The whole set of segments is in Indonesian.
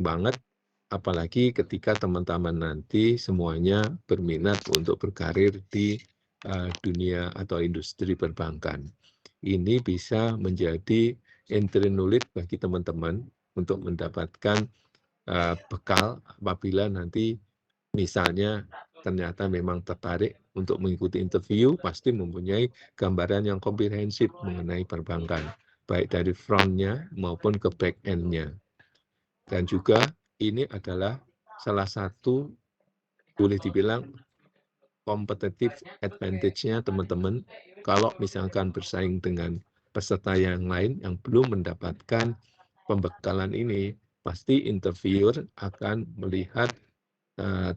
banget, apalagi ketika teman-teman nanti semuanya berminat untuk berkarir di dunia atau industri perbankan. Ini bisa menjadi entry knowledge bagi teman-teman untuk mendapatkan bekal apabila nanti misalnya ternyata memang tertarik untuk mengikuti interview, pasti mempunyai gambaran yang komprehensif mengenai perbankan, baik dari front-nya maupun ke back end-nya. Dan juga ini adalah salah satu boleh dibilang competitive advantage-nya teman-teman kalau misalkan bersaing dengan peserta yang lain yang belum mendapatkan pembekalan ini, pasti interviewer akan melihat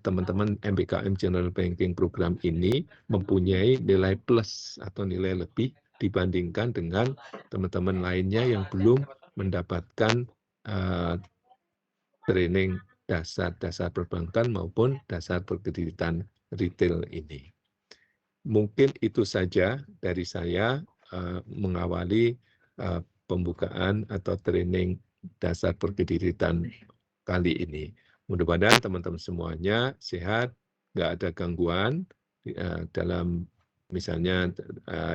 teman-teman MBKM General Banking Program ini mempunyai nilai plus atau nilai lebih dibandingkan dengan teman-teman lainnya yang belum mendapatkan training dasar-dasar perbankan maupun dasar berkreditan retail ini. Mungkin itu saja dari saya mengawali pembukaan atau training dasar berkreditan kali ini. Mudah-mudahan teman-teman semuanya sehat, nggak ada gangguan dalam misalnya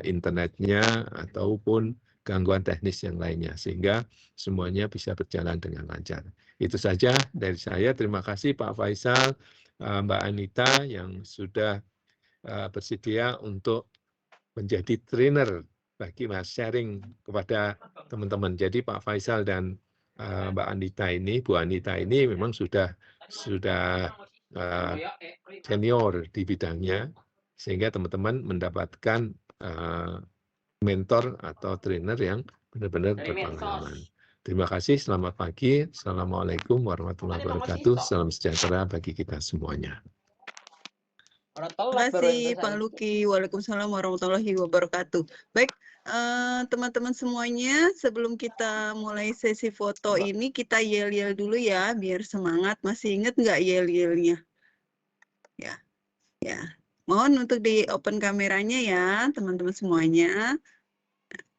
internetnya ataupun gangguan teknis yang lainnya, sehingga semuanya bisa berjalan dengan lancar. Itu saja dari saya. Terima kasih Pak Faisal, Mbak Anita yang sudah bersedia untuk menjadi trainer bagi Mas sharing kepada teman-teman. Jadi Pak Faisal dan Mbak Anita ini, Bu Anita ini memang sudah senior di bidangnya, sehingga teman-teman mendapatkan mentor atau trainer yang benar-benar berpengalaman. Terima kasih, selamat pagi. Assalamualaikum warahmatullahi wabarakatuh. Salam sejahtera bagi kita semuanya. Terima kasih Pak Luki. Waalaikumsalam warahmatullahi wabarakatuh. Baik, teman-teman semuanya, sebelum kita mulai sesi foto ini, kita yel-yel dulu ya, biar semangat. Masih ingat nggak yel-yelnya? Ya. Mohon untuk di open kameranya ya, teman-teman semuanya.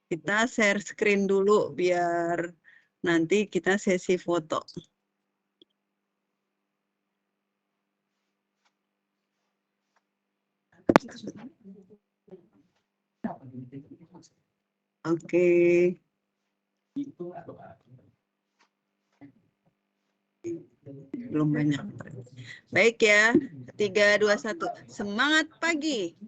Kita share screen dulu biar nanti kita sesi foto. Oke. Belum banyak. Baik ya. 3, 2, 1. Semangat pagi.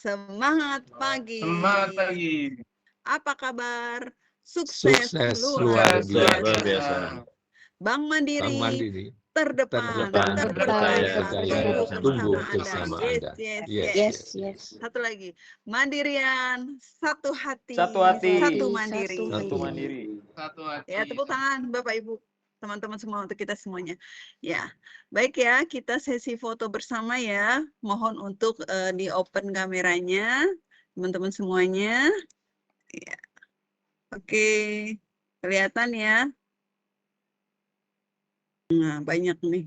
Semangat pagi. Semangat pagi. Apa kabar? Sukses luar biasa. biasa. Bank Mandiri, terdepan, terpercaya, tumbuh bersama Anda. Yes. Satu lagi, Mandirian, satu hati, Satu hati. satu mandiri. Satu mandiri. Satu hati. Ya, tepuk tangan Bapak Ibu, teman-teman semua untuk kita semuanya. Ya, baik ya, kita sesi foto bersama ya. Mohon untuk di open kameranya, teman-teman semuanya. Ya. Oke, kelihatan ya. Nah, banyak nih.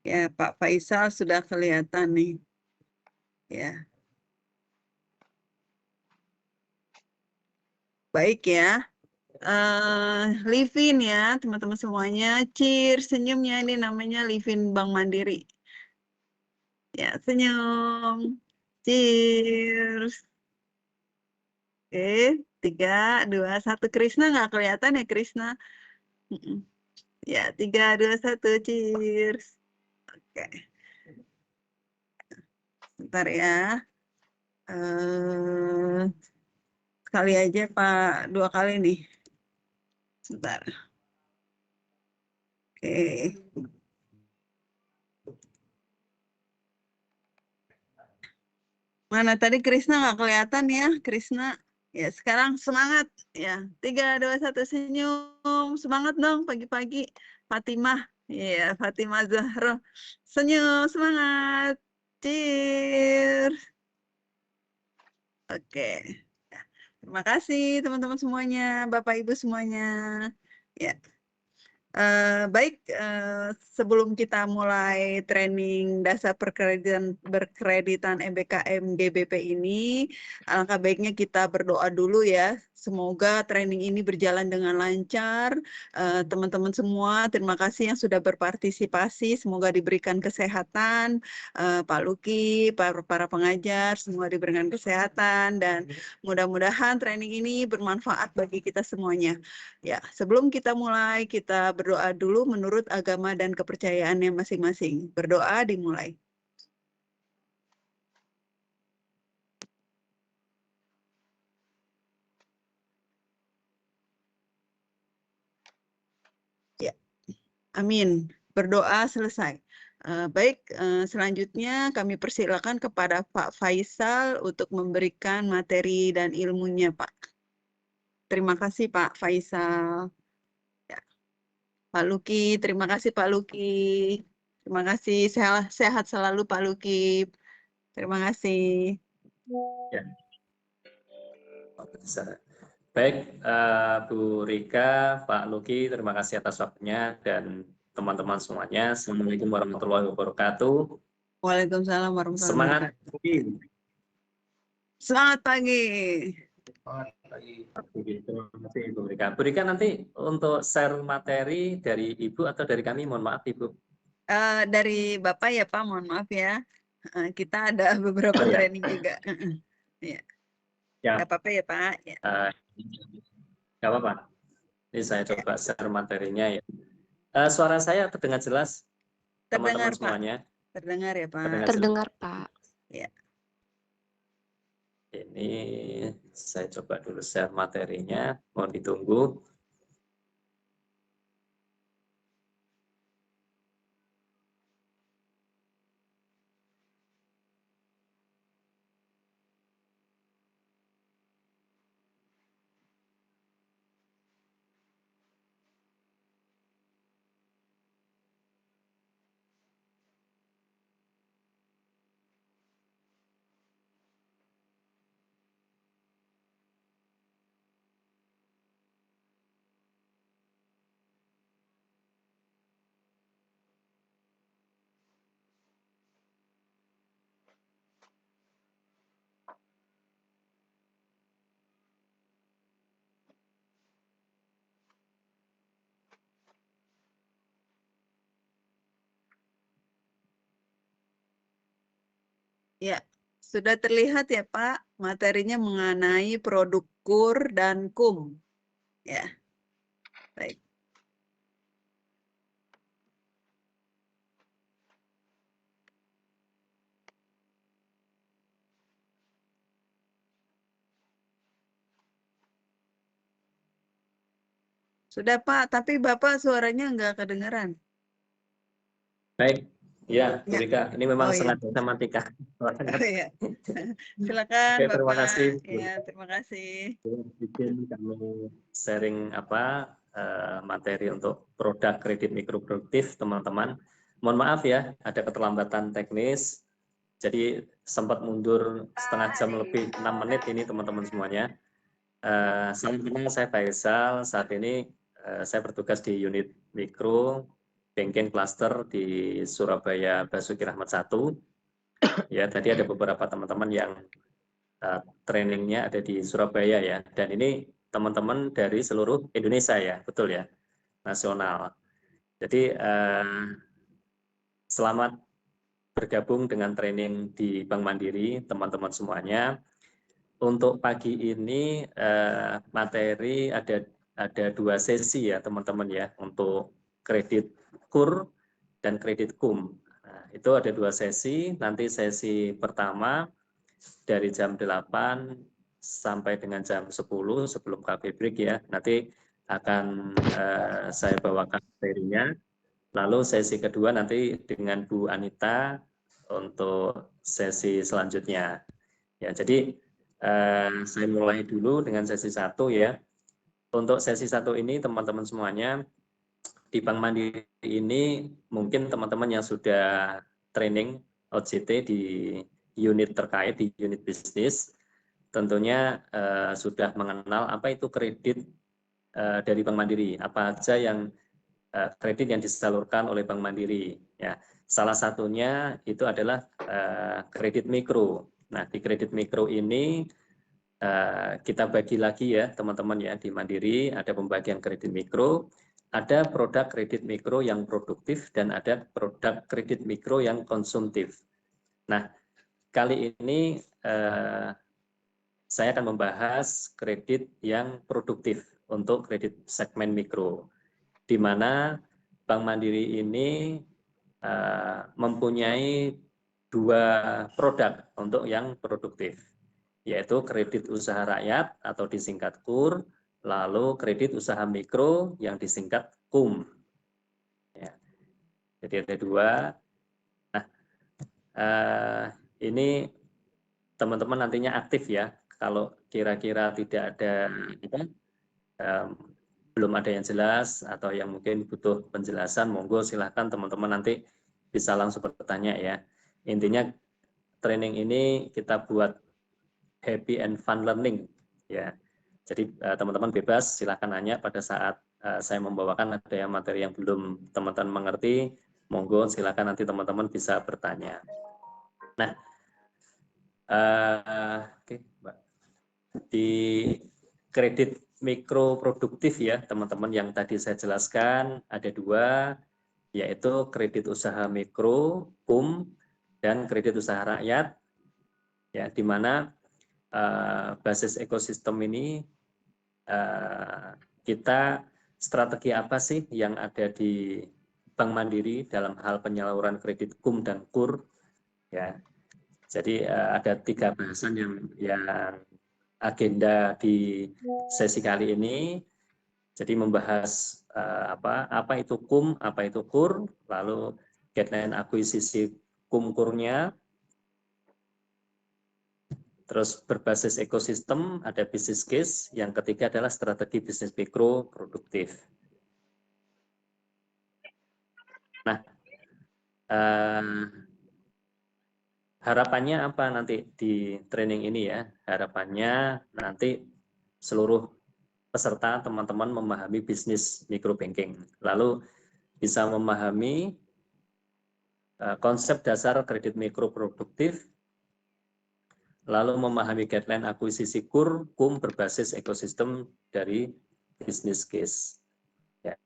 Ya, Pak Faisal sudah kelihatan nih. Ya. Baik ya. Livin ya, teman-teman semuanya. Cheers, senyumnya ini namanya Livin Bank Mandiri. Ya, senyum. Cheers. Oke, 3, 2, 1. Krisna nggak kelihatan ya, Krisna? Ya, 3, 2, 1. Cheers. Oke. Bentar ya. Sekali aja Pak, 2 kali nih. Sebentar. Oke. Mana tadi Krisna nggak kelihatan ya, Krisna. Ya, sekarang semangat ya. 3, 2, 1 senyum. Semangat dong pagi-pagi. Fatimah. Ya, Fatimah Zahra. Senyum, semangat. Cheers. Oke. Terima kasih teman-teman semuanya, Bapak Ibu semuanya. Ya. Baik, sebelum kita mulai training dasar berkreditan MBKM GBP ini, alangkah baiknya kita berdoa dulu ya Semoga training ini berjalan dengan lancar. Teman-teman semua, terima kasih yang sudah berpartisipasi. Semoga diberikan kesehatan. Pak Luki, para pengajar, semua diberikan kesehatan. Dan mudah-mudahan training ini bermanfaat bagi kita semuanya. Ya, sebelum kita mulai, kita berdoa dulu menurut agama dan kepercayaannya masing-masing. Berdoa dimulai. Ya, amin. Berdoa selesai. Baik, selanjutnya kami persilakan kepada Pak Faisal untuk memberikan materi dan ilmunya, Pak. Terima kasih, Pak Faisal. Ya. Pak Luki, terima kasih, Pak Luki. Terima kasih, sehat selalu, Pak Luki. Terima kasih. Ya. Baik, Bu Rika, Pak Luki, terima kasih atas waktunya dan teman-teman semuanya. Assalamualaikum warahmatullahi wabarakatuh. Waalaikumsalam warahmatullahi Semangat. Selamat pagi. Terima kasih Bu Rika. Bu Rika, nanti untuk share materi dari Ibu atau dari kami, mohon maaf Ibu. Dari Bapak ya Pak, mohon maaf ya. Kita ada beberapa Oh, ya. training juga. Ya. Ya. Gak apa-apa ya Pak. Ya. Gak apa-apa. Ini saya coba share materinya ya. Suara saya terdengar jelas, teman-teman semuanya? Terdengar ya Pak. Terdengar Pak. Ya. Ini saya coba dulu share materinya, mohon ditunggu. Ya, sudah terlihat ya Pak, materinya mengenai produk KUR dan KUM. Ya, baik. Sudah Pak, tapi Bapak suaranya nggak kedengeran. Baik, ya Bu Ya. Rika, ini memang Oh, iya. sengaja tematika. Oh, ya. Silakan Oke, Bapak. terima kasih. Ya, terima kasih. Bikin kami sharing materi untuk produk kredit mikroproduktif teman-teman. Mohon maaf ya, ada keterlambatan teknis. Jadi sempat mundur setengah jam lebih 6 menit ini teman-teman semuanya. Saya Faisal, saat ini saya bertugas di unit mikro banking cluster di Surabaya Basuki Rahmat 1. Ya, tadi ada beberapa teman-teman yang trainingnya ada di Surabaya ya, dan ini teman-teman dari seluruh Indonesia ya, betul ya, nasional. Jadi selamat bergabung dengan training di Bank Mandiri, teman-teman semuanya. Untuk pagi ini materi ada 2 sesi ya teman-teman ya, untuk kredit KUR dan kredit KUM. Nah, itu ada 2 sesi, nanti sesi pertama dari jam 8 sampai dengan jam 10 sebelum coffee break ya, nanti akan saya bawakan materinya. Lalu sesi kedua nanti dengan Bu Anita untuk sesi selanjutnya. Ya, jadi saya mulai dulu dengan sesi 1 ya. Untuk sesi 1 ini teman-teman semuanya di Bank Mandiri ini mungkin teman-teman yang sudah training OJT di unit terkait, di unit bisnis, tentunya sudah mengenal apa itu kredit dari Bank Mandiri, apa aja yang kredit yang disalurkan oleh Bank Mandiri. Ya, salah satunya itu adalah kredit mikro. Nah, di kredit mikro ini kita bagi lagi ya teman-teman ya, di Mandiri ada pembagian kredit mikro, ada produk kredit mikro yang produktif dan ada produk kredit mikro yang konsumtif. Nah, kali ini saya akan membahas kredit yang produktif untuk kredit segmen mikro, di mana Bank Mandiri ini mempunyai 2 produk untuk yang produktif, yaitu kredit usaha rakyat atau disingkat KUR, lalu kredit usaha mikro yang disingkat KUM. Ya. Jadi ada 2. Nah, ini teman-teman nantinya aktif ya. Kalau kira-kira tidak ada belum ada yang jelas atau yang mungkin butuh penjelasan, monggo silahkan teman-teman nanti bisa langsung bertanya ya. Intinya training ini kita buat happy and fun learning ya. Jadi teman-teman bebas silahkan nanya pada saat saya membawakan ada yang materi yang belum teman-teman mengerti, monggo silahkan nanti teman-teman bisa bertanya. Nah, oke, Mbak. Di kredit mikro produktif ya teman-teman yang tadi saya jelaskan ada 2, yaitu kredit usaha mikro KUM dan kredit usaha rakyat ya, di mana basis ekosistem ini kita strategi apa sih yang ada di Bank Mandiri dalam hal penyaluran kredit KUM dan KUR ya. Jadi ada 3 bahasan yang agenda di sesi kali ini. Jadi membahas apa itu KUM, apa itu KUR, lalu guideline akuisisi KUM KUR-nya, terus berbasis ekosistem, ada business case, yang ketiga adalah strategi bisnis mikro produktif. Nah, harapannya apa nanti di training ini ya? Harapannya nanti seluruh peserta teman-teman memahami bisnis mikro banking, lalu bisa memahami konsep dasar kredit mikro produktif, lalu memahami guideline akuisisi KUR, KUM berbasis ekosistem dari business case. Ya.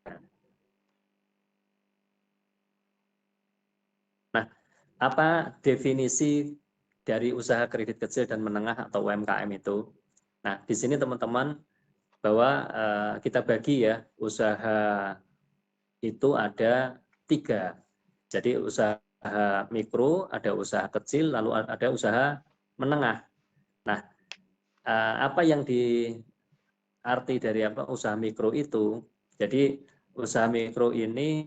Nah, apa definisi dari usaha kredit kecil dan menengah atau UMKM itu? Nah, di sini teman-teman bahwa kita bagi ya, usaha itu ada 3. Jadi usaha mikro, ada usaha kecil, lalu ada usaha menengah. Nah, apa yang diarti dari usaha mikro itu? Jadi usaha mikro ini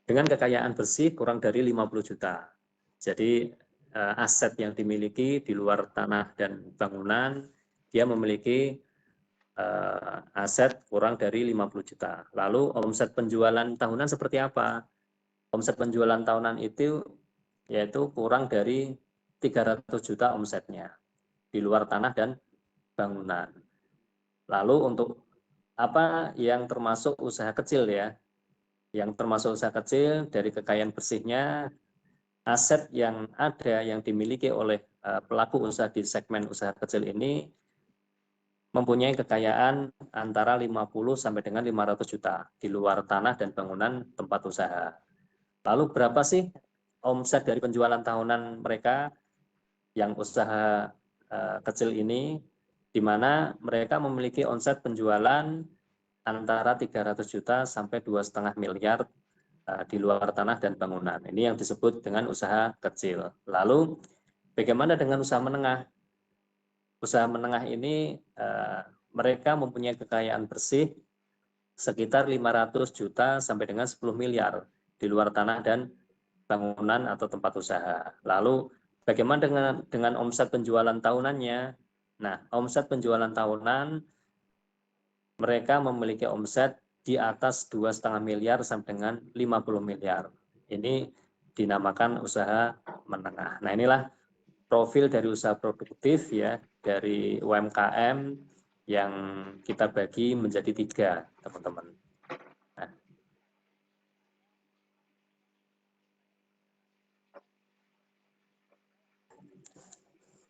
dengan kekayaan bersih kurang dari 50 juta. Jadi aset yang dimiliki di luar tanah dan bangunan, dia memiliki aset kurang dari 50 juta. Lalu omset penjualan tahunan seperti apa? Omset penjualan tahunan itu yaitu kurang dari 300 juta omsetnya di luar tanah dan bangunan. Lalu untuk apa yang termasuk usaha kecil ya? Yang termasuk usaha kecil dari kekayaan bersihnya, aset yang ada yang dimiliki oleh pelaku usaha di segmen usaha kecil ini mempunyai kekayaan antara 50 sampai dengan 500 juta di luar tanah dan bangunan tempat usaha. Lalu berapa sih omset dari penjualan tahunan mereka yang usaha kecil ini, di mana mereka memiliki omset penjualan antara 300 juta sampai 2,5 miliar di luar tanah dan bangunan. Ini yang disebut dengan usaha kecil. Lalu bagaimana dengan usaha menengah? Usaha menengah ini mereka mempunyai kekayaan bersih sekitar 500 juta sampai dengan 10 miliar di luar tanah dan bangunan atau tempat usaha. Lalu bagaimana dengan omset penjualan tahunannya? Nah, omset penjualan tahunan mereka memiliki omset di atas 2,5 miliar sampai dengan 50 miliar. Ini dinamakan usaha menengah. Nah, inilah profil dari usaha produktif ya, dari UMKM yang kita bagi menjadi 3, teman-teman. Nah.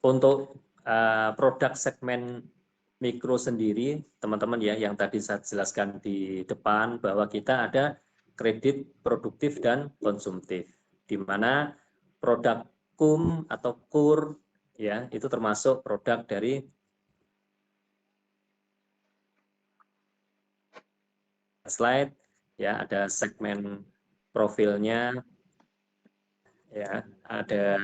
Untuk produk segmen mikro sendiri, teman-teman ya, yang tadi saya jelaskan di depan bahwa kita ada kredit produktif dan konsumtif, di mana produk KUM atau KUR ya itu termasuk produk dari slide ya, ada segmen profilnya ya, ada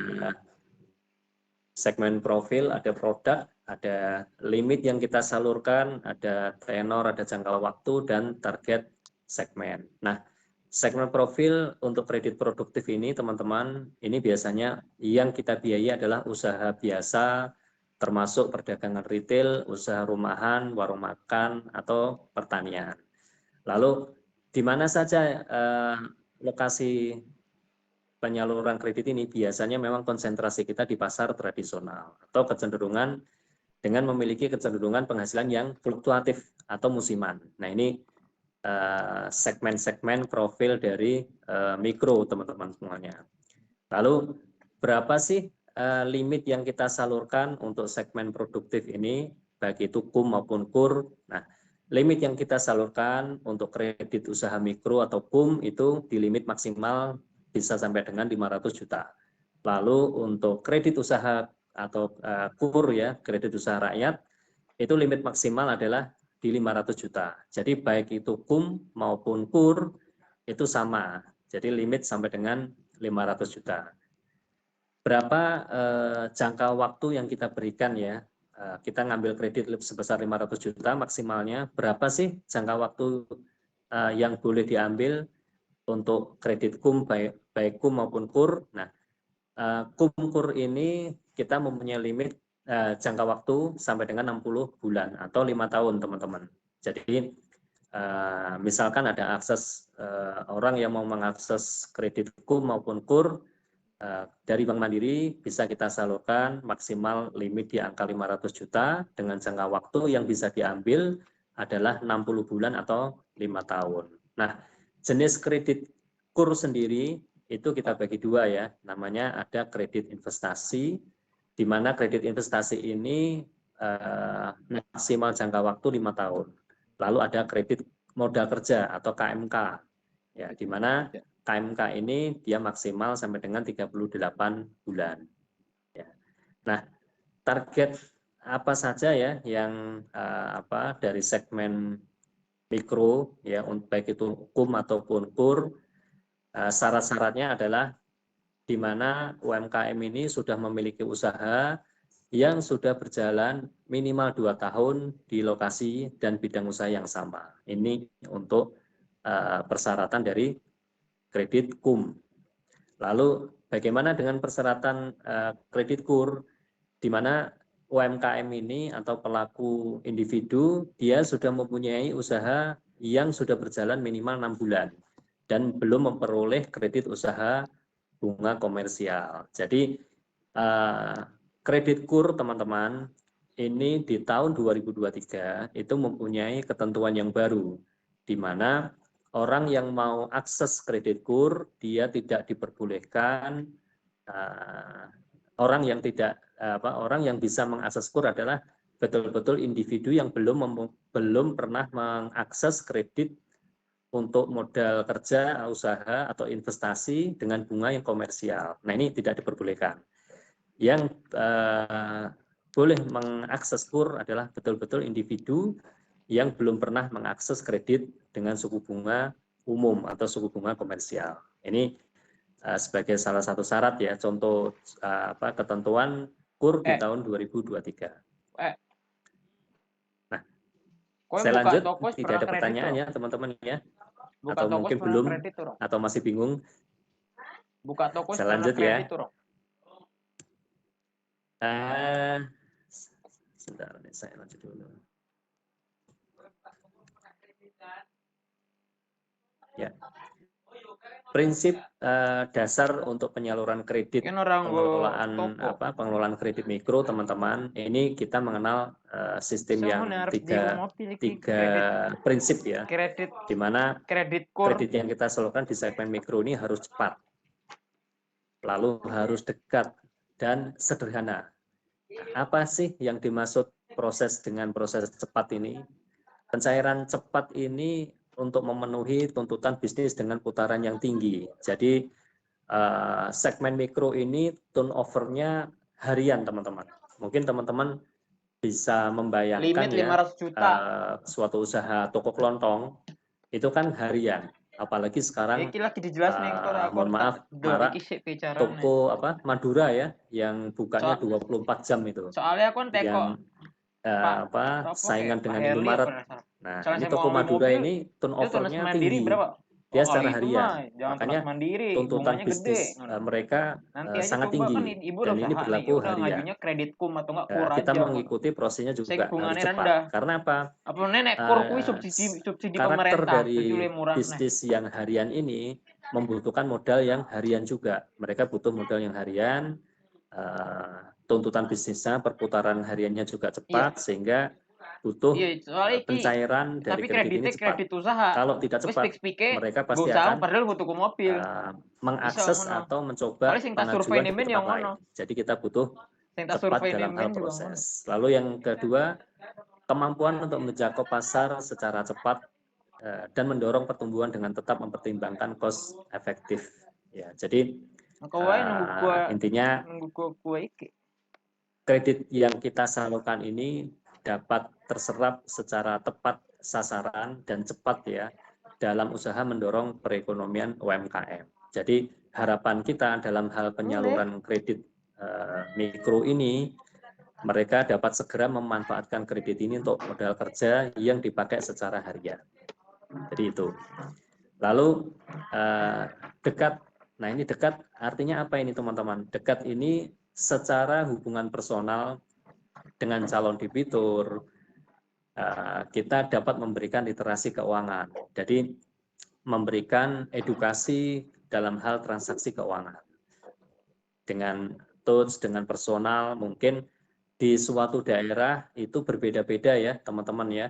segmen profil, ada produk, ada limit yang kita salurkan, ada tenor, ada jangka waktu, dan target segmen. Nah, segmen profil untuk kredit produktif ini, teman-teman, ini biasanya yang kita biayai adalah usaha biasa, termasuk perdagangan retail, usaha rumahan, warung makan, atau pertanian. Lalu, di mana saja lokasi penyaluran kredit ini biasanya memang konsentrasi kita di pasar tradisional atau kecenderungan dengan memiliki kecenderungan penghasilan yang fluktuatif atau musiman. Nah, ini segmen-segmen profil dari mikro, teman-teman semuanya. Lalu berapa sih limit yang kita salurkan untuk segmen produktif ini, baik itu KUM maupun KUR? Nah, limit yang kita salurkan untuk kredit usaha mikro atau KUM itu di limit maksimal bisa sampai dengan 500 juta. Lalu untuk kredit usaha atau KUR ya, kredit usaha rakyat, itu limit maksimal adalah di 500 juta. Jadi baik itu KUM maupun KUR itu sama. Jadi limit sampai dengan 500 juta. Berapa jangka waktu yang kita berikan ya? Kita ngambil kredit sebesar 500 juta maksimalnya. Berapa sih jangka waktu yang boleh diambil untuk kredit KUM baik KUM maupun KUR? Nah, KUM KUR ini kita mempunyai limit jangka waktu sampai dengan 60 bulan atau 5 tahun, teman-teman. Jadi misalkan ada akses orang yang mau mengakses kredit KUM maupun KUR dari Bank Mandiri, bisa kita salurkan maksimal limit di angka 500 juta dengan jangka waktu yang bisa diambil adalah 60 bulan atau 5 tahun. Nah, jenis kredit KUR sendiri itu kita bagi dua ya, namanya ada kredit investasi, di mana kredit investasi ini maksimal jangka waktu 5 tahun. Lalu ada kredit modal kerja atau KMK, ya, di mana KMK ini dia maksimal sampai dengan 38 bulan. Ya. Nah, target apa saja ya yang dari segmen mikro ya, baik itu KUM ataupun KUR, syarat-syaratnya adalah di mana UMKM ini sudah memiliki usaha yang sudah berjalan minimal 2 tahun di lokasi dan bidang usaha yang sama. Ini untuk persyaratan dari kredit KUM. Lalu bagaimana dengan persyaratan kredit KUR, di mana UMKM ini atau pelaku individu dia sudah mempunyai usaha yang sudah berjalan minimal 6 bulan dan belum memperoleh kredit usaha bunga komersial. Jadi kredit KUR, teman-teman, ini di tahun 2023 itu mempunyai ketentuan yang baru, di mana orang yang mau akses kredit KUR, dia tidak diperbolehkan, orang yang bisa mengakses KUR adalah betul-betul individu yang belum pernah mengakses kredit untuk modal kerja, usaha, atau investasi dengan bunga yang komersial. Nah, ini tidak diperbolehkan. Yang boleh mengakses KUR adalah betul-betul individu yang belum pernah mengakses kredit dengan suku bunga umum atau suku bunga komersial. Ini sebagai salah satu syarat ya, contoh ketentuan KUR di tahun 2023. Nah, saya lanjut, tidak ada pertanyaan ya teman-teman ya, atau mungkin belum, atau masih bingung. Buka toko saya lanjut ya. Sebentar, saya lanjut dulu. Ya, prinsip dasar untuk penyaluran kredit pengelolaan kredit mikro, teman-teman, ini kita mengenal sistem yang tiga prinsip ya, di mana kredit yang kita salurkan di segmen mikro ini harus cepat, lalu harus dekat dan sederhana. Apa sih yang dimaksud proses dengan proses cepat ini? Pencairan cepat ini untuk memenuhi tuntutan bisnis dengan putaran yang tinggi. Jadi segmen mikro ini turnover-nya harian, teman-teman. Mungkin teman-teman bisa membayangkan Limit ya, 500 juta. suatu usaha toko kelontong itu kan harian. Apalagi sekarang, Iki lagi dijelasin mohon maaf, marak toko Madura ya, yang bukanya 24 jam itu, Soalnya aku kan teko yang saingan dengan Indomaret. Nah, ini toko Madura ini turnover-nya tinggi. Dia secara harian. Makanya tuntutan bisnis mereka sangat tinggi. Dan ini berlaku harian. Kita mengikuti prosesnya juga harus cepat. Karena apa? Karakter dari bisnis yang harian ini membutuhkan modal yang harian juga. Mereka butuh modal yang harian, tuntutan bisnisnya, perputaran hariannya juga cepat, sehingga butuh pencairan dari kredit ini cepat. Kalau tidak cepat, mereka pasti akan mengakses atau mencoba pengajuan di tempat lain. Jadi kita butuh cepat dalam hal proses. Lalu yang kedua, kemampuan untuk menjangkau pasar secara cepat dan mendorong pertumbuhan dengan tetap mempertimbangkan cost efektif. Ya, jadi intinya kredit yang kita salurkan ini dapat terserap secara tepat sasaran dan cepat ya dalam usaha mendorong perekonomian UMKM. Jadi harapan kita dalam hal penyaluran kredit mikro ini, mereka dapat segera memanfaatkan kredit ini untuk modal kerja yang dipakai secara harian. Jadi itu. Lalu dekat. Nah, ini dekat artinya apa ini, teman-teman? Dekat ini secara hubungan personal dengan calon debitur, kita dapat memberikan literasi keuangan. Jadi memberikan edukasi dalam hal transaksi keuangan. Dengan tools, dengan personal, mungkin di suatu daerah itu berbeda-beda ya, teman-teman ya.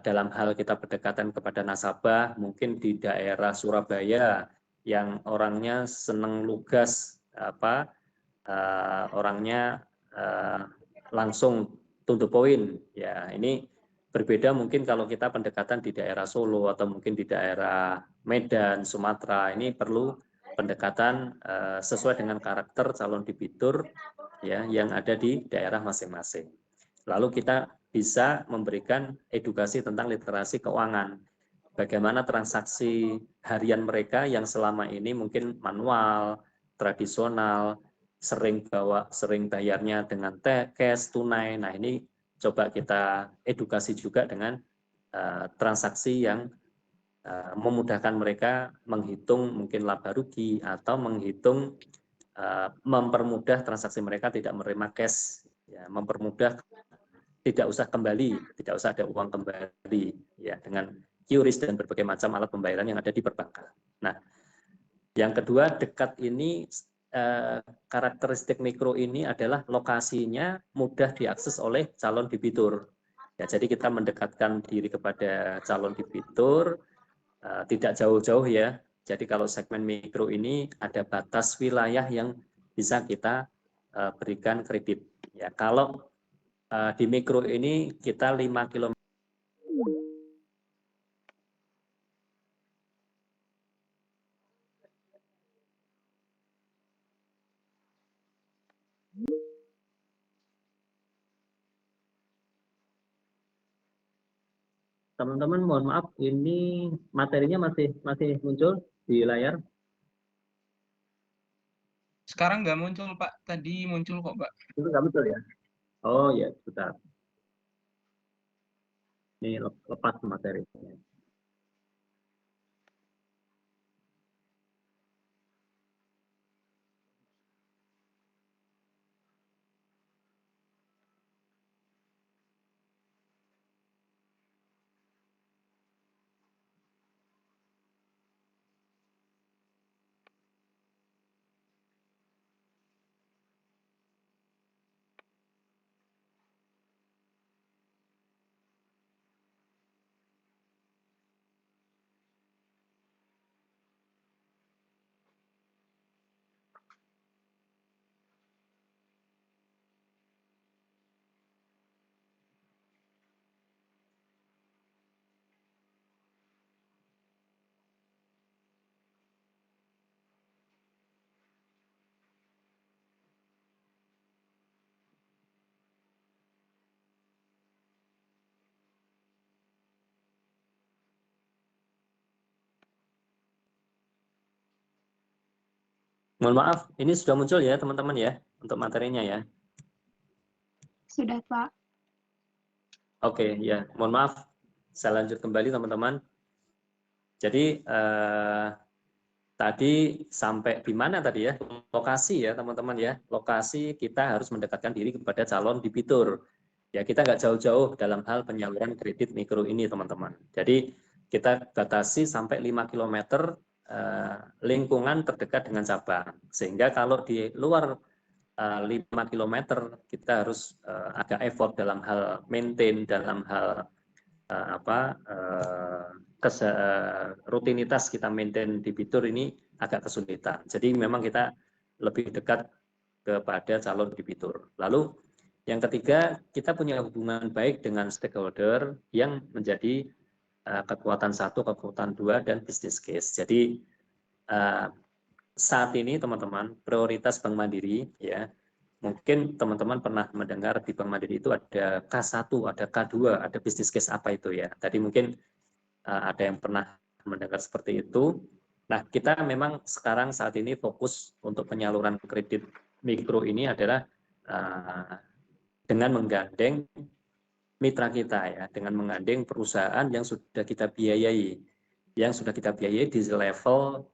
Dalam hal kita berdekatan kepada nasabah, mungkin di daerah Surabaya yang orangnya seneng lugas, orangnya langsung to the point. Ya, ini berbeda mungkin kalau kita pendekatan di daerah Solo atau mungkin di daerah Medan, Sumatera. Ini perlu pendekatan sesuai dengan karakter calon debitur ya yang ada di daerah masing-masing. Lalu kita bisa memberikan edukasi tentang literasi keuangan. Bagaimana transaksi harian mereka yang selama ini mungkin manual, tradisional, sering bayarnya dengan cash, tunai. Nah, ini coba kita edukasi juga dengan transaksi yang memudahkan mereka menghitung mungkin laba rugi atau menghitung mempermudah transaksi mereka tidak menerima cash, ya, mempermudah tidak usah kembali, tidak usah ada uang kembali, ya, dengan QRIS dan berbagai macam alat pembayaran yang ada di perbankan. Nah, yang kedua, dekat ini karakteristik mikro ini adalah lokasinya mudah diakses oleh calon debitur. Ya, jadi kita mendekatkan diri kepada calon debitur, tidak jauh-jauh ya. Jadi kalau segmen mikro ini ada batas wilayah yang bisa kita berikan kredit. Ya, kalau di mikro ini kita 5 km. Teman-teman, mohon maaf, ini materinya masih muncul di layar. Sekarang nggak muncul, Pak. Tadi muncul kok, Pak. Itu nggak betul ya? Oh ya, sebentar. Ini lepas materinya. Mohon maaf, ini sudah muncul ya teman-teman ya, untuk materinya ya. Sudah, Pak. Oke, ya, mohon maaf. Saya lanjut kembali teman-teman. Jadi tadi sampai di mana tadi ya? Lokasi ya teman-teman ya. Lokasi kita harus mendekatkan diri kepada calon debitur. Ya, kita nggak jauh-jauh dalam hal penyaluran kredit mikro ini teman-teman. Jadi kita batasi sampai 5 km lingkungan terdekat dengan cabang. Sehingga kalau di luar 5 km kita harus agak effort dalam hal maintain, dalam hal rutinitas kita maintain debitur ini agak kesulitan. Jadi memang kita lebih dekat kepada calon debitur. Lalu yang ketiga, kita punya hubungan baik dengan stakeholder yang menjadi kekuatan 1, kekuatan 2, dan business case. Jadi saat ini teman-teman, prioritas Bank Mandiri ya, mungkin teman-teman pernah mendengar di Bank Mandiri itu ada K1, ada K2, ada business case apa itu ya. Tadi mungkin ada yang pernah mendengar seperti itu. Nah, kita memang sekarang saat ini fokus untuk penyaluran kredit mikro ini adalah dengan menggandeng mitra kita ya, dengan menggandeng perusahaan yang sudah kita biayai, di level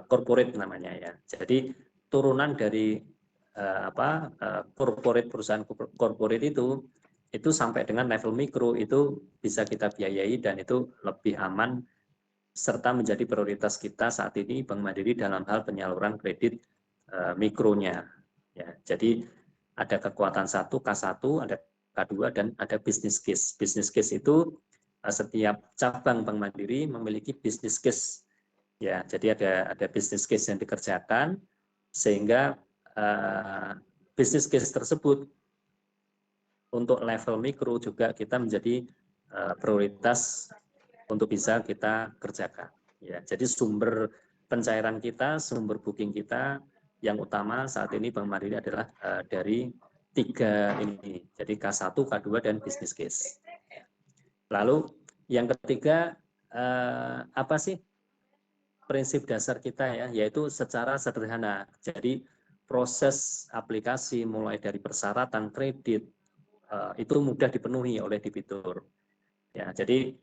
corporate namanya ya. Jadi turunan dari corporate, perusahaan corporate itu sampai dengan level mikro itu bisa kita biayai dan itu lebih aman serta menjadi prioritas kita saat ini Bank Mandiri dalam hal penyaluran kredit mikronya. Ya, jadi ada kekuatan 1, K1, ada K2, dan ada business case. Business case itu setiap cabang Bank Mandiri memiliki business case. Ya, jadi ada business case yang dikerjakan sehingga business case tersebut untuk level mikro juga kita menjadi prioritas untuk bisa kita kerjakan. Ya, jadi sumber pencairan kita, sumber booking kita yang utama saat ini Bank Mandiri adalah dari 3 ini. Jadi K1, K2, dan business case. Lalu yang ketiga apa sih prinsip dasar kita ya, yaitu secara sederhana. Jadi proses aplikasi mulai dari persyaratan kredit itu mudah dipenuhi oleh debitur. Ya, jadi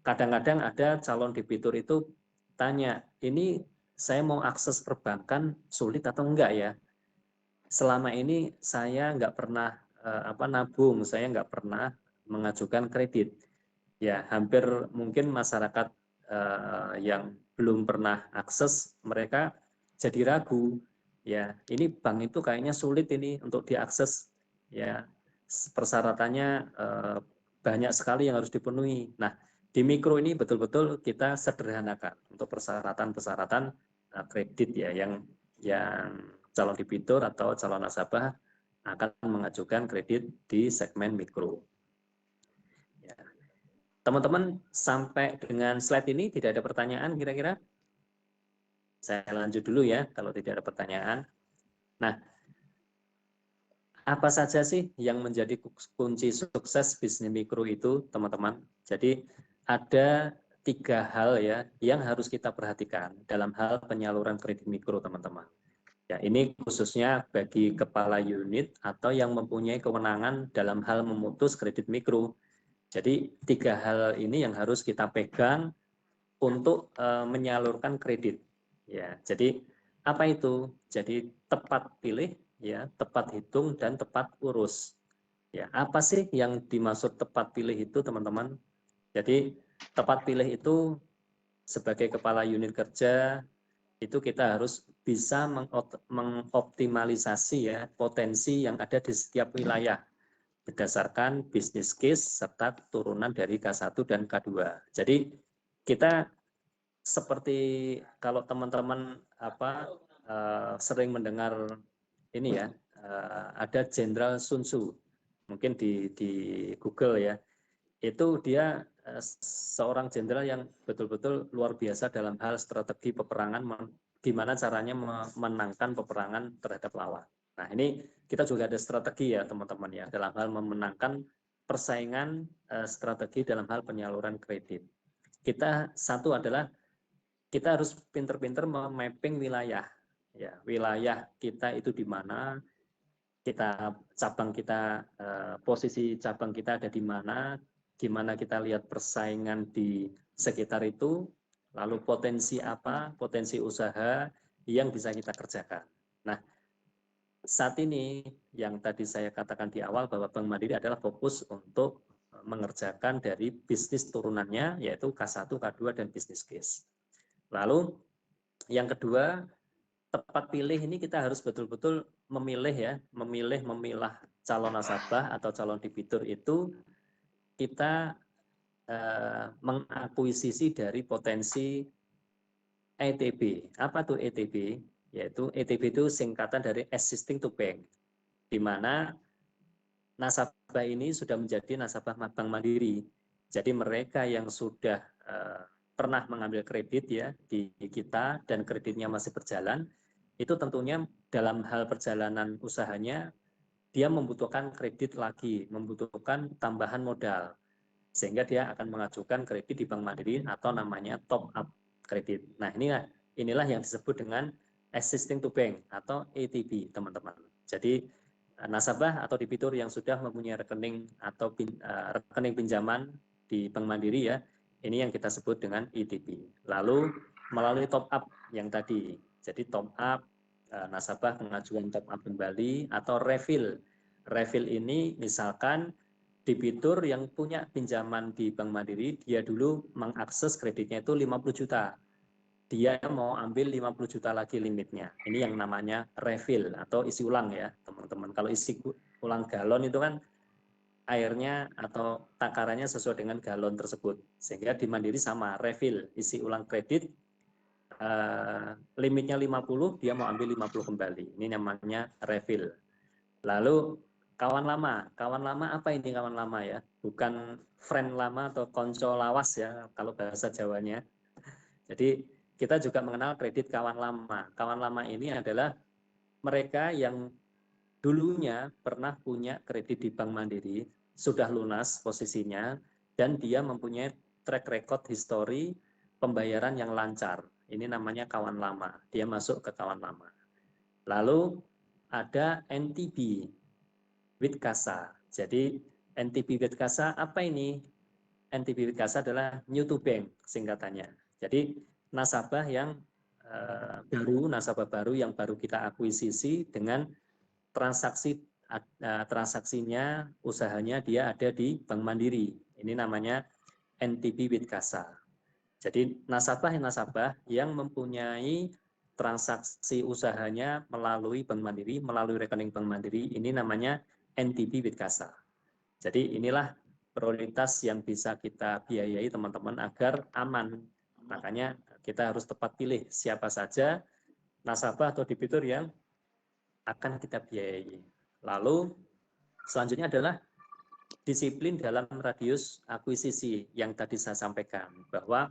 kadang-kadang ada calon debitur itu tanya, ini saya mau akses perbankan sulit atau enggak ya? Selama ini saya nggak pernah nabung, saya nggak pernah mengajukan kredit. Ya, hampir mungkin masyarakat yang belum pernah akses, mereka jadi ragu. Ya, ini bank itu kayaknya sulit ini untuk diakses. Ya, persyaratannya banyak sekali yang harus dipenuhi. Nah, di mikro ini betul-betul kita sederhanakan untuk persyaratan-persyaratan kredit ya yang calon debitur atau calon nasabah akan mengajukan kredit di segmen mikro. Ya. Teman-teman, sampai dengan slide ini tidak ada pertanyaan kira-kira? Saya lanjut dulu ya kalau tidak ada pertanyaan. Nah, apa saja sih yang menjadi kunci sukses bisnis mikro itu, teman-teman? Jadi ada 3 hal ya yang harus kita perhatikan dalam hal penyaluran kredit mikro, teman-teman. Ya, ini khususnya bagi kepala unit atau yang mempunyai kewenangan dalam hal memutus kredit mikro. Jadi 3 hal ini yang harus kita pegang untuk menyalurkan kredit. Ya, jadi apa itu? Jadi tepat pilih, ya, tepat hitung, dan tepat urus. Ya, apa sih yang dimaksud tepat pilih itu, teman-teman? Jadi tepat pilih itu sebagai kepala unit kerja itu kita harus bisa mengoptimalisasi ya potensi yang ada di setiap wilayah berdasarkan business case serta turunan dari K1 dan K2. Jadi kita seperti kalau teman-teman sering mendengar ini ya, ada Jenderal Sun Tzu, mungkin di Google ya, itu dia seorang jenderal yang betul-betul luar biasa dalam hal strategi peperangan, gimana caranya memenangkan peperangan terhadap lawan. Nah, ini kita juga ada strategi ya teman-teman ya dalam hal memenangkan persaingan strategi dalam hal penyaluran kredit. Kita satu adalah kita harus pinter-pinter memapping wilayah. Ya, wilayah kita itu di mana, posisi cabang kita ada di mana, gimana kita lihat persaingan di sekitar itu, lalu potensi apa, potensi usaha yang bisa kita kerjakan. Nah, saat ini yang tadi saya katakan di awal bahwa Bank Mandiri adalah fokus untuk mengerjakan dari bisnis turunannya, yaitu K1, K2, dan bisnis case. Lalu yang kedua, tepat pilih ini kita harus betul-betul memilah calon nasabah atau calon debitur itu kita mengakuisisi dari potensi ETB. Apa tuh ETB? Yaitu ETB itu singkatan dari existing to bank, di mana nasabah ini sudah menjadi nasabah Bank Mandiri. Jadi mereka yang sudah pernah mengambil kredit ya di kita dan kreditnya masih berjalan, itu tentunya dalam hal perjalanan usahanya dia membutuhkan kredit lagi, membutuhkan tambahan modal, sehingga dia akan mengajukan kredit di Bank Mandiri atau namanya top up kredit. Nah, inilah yang disebut dengan existing to bank atau ETB, teman-teman. Jadi nasabah atau debitur yang sudah mempunyai rekening atau rekening pinjaman di Bank Mandiri ya, ini yang kita sebut dengan ETB. Lalu melalui top up yang tadi, jadi top up nasabah pengajuan top up kembali atau refill. Refill ini misalkan debitur yang punya pinjaman di Bank Mandiri, dia dulu mengakses kreditnya itu 50 juta. Dia mau ambil 50 juta lagi limitnya. Ini yang namanya refill atau isi ulang ya, teman-teman. Kalau isi ulang galon itu kan airnya atau takarannya sesuai dengan galon tersebut. Sehingga di Mandiri sama, refill, isi ulang kredit, limitnya 50, dia mau ambil 50 kembali. Ini namanya refill. Lalu kawan lama apa ini kawan lama ya? Bukan friend lama atau konco lawas ya, kalau bahasa Jawanya. Jadi kita juga mengenal kredit kawan lama. Kawan lama ini adalah mereka yang dulunya pernah punya kredit di Bank Mandiri, sudah lunas posisinya, dan dia mempunyai track record histori pembayaran yang lancar. Ini namanya kawan lama, dia masuk ke kawan lama. Lalu ada NTB, with Kasa. Jadi NTB with Kasa apa ini? NTB with Kasa adalah new to bank singkatannya. Jadi nasabah yang nasabah baru yang baru kita akuisisi dengan transaksinya, usahanya dia ada di Bank Mandiri. Ini namanya NTB with Kasa. Jadi nasabah yang mempunyai transaksi usahanya melalui Bank Mandiri, melalui rekening Bank Mandiri, ini namanya NTB with Kasa. Jadi inilah prioritas yang bisa kita biayai teman-teman agar aman. Makanya kita harus tepat pilih siapa saja nasabah atau debitur yang akan kita biayai. Lalu selanjutnya adalah disiplin dalam radius akuisisi yang tadi saya sampaikan, bahwa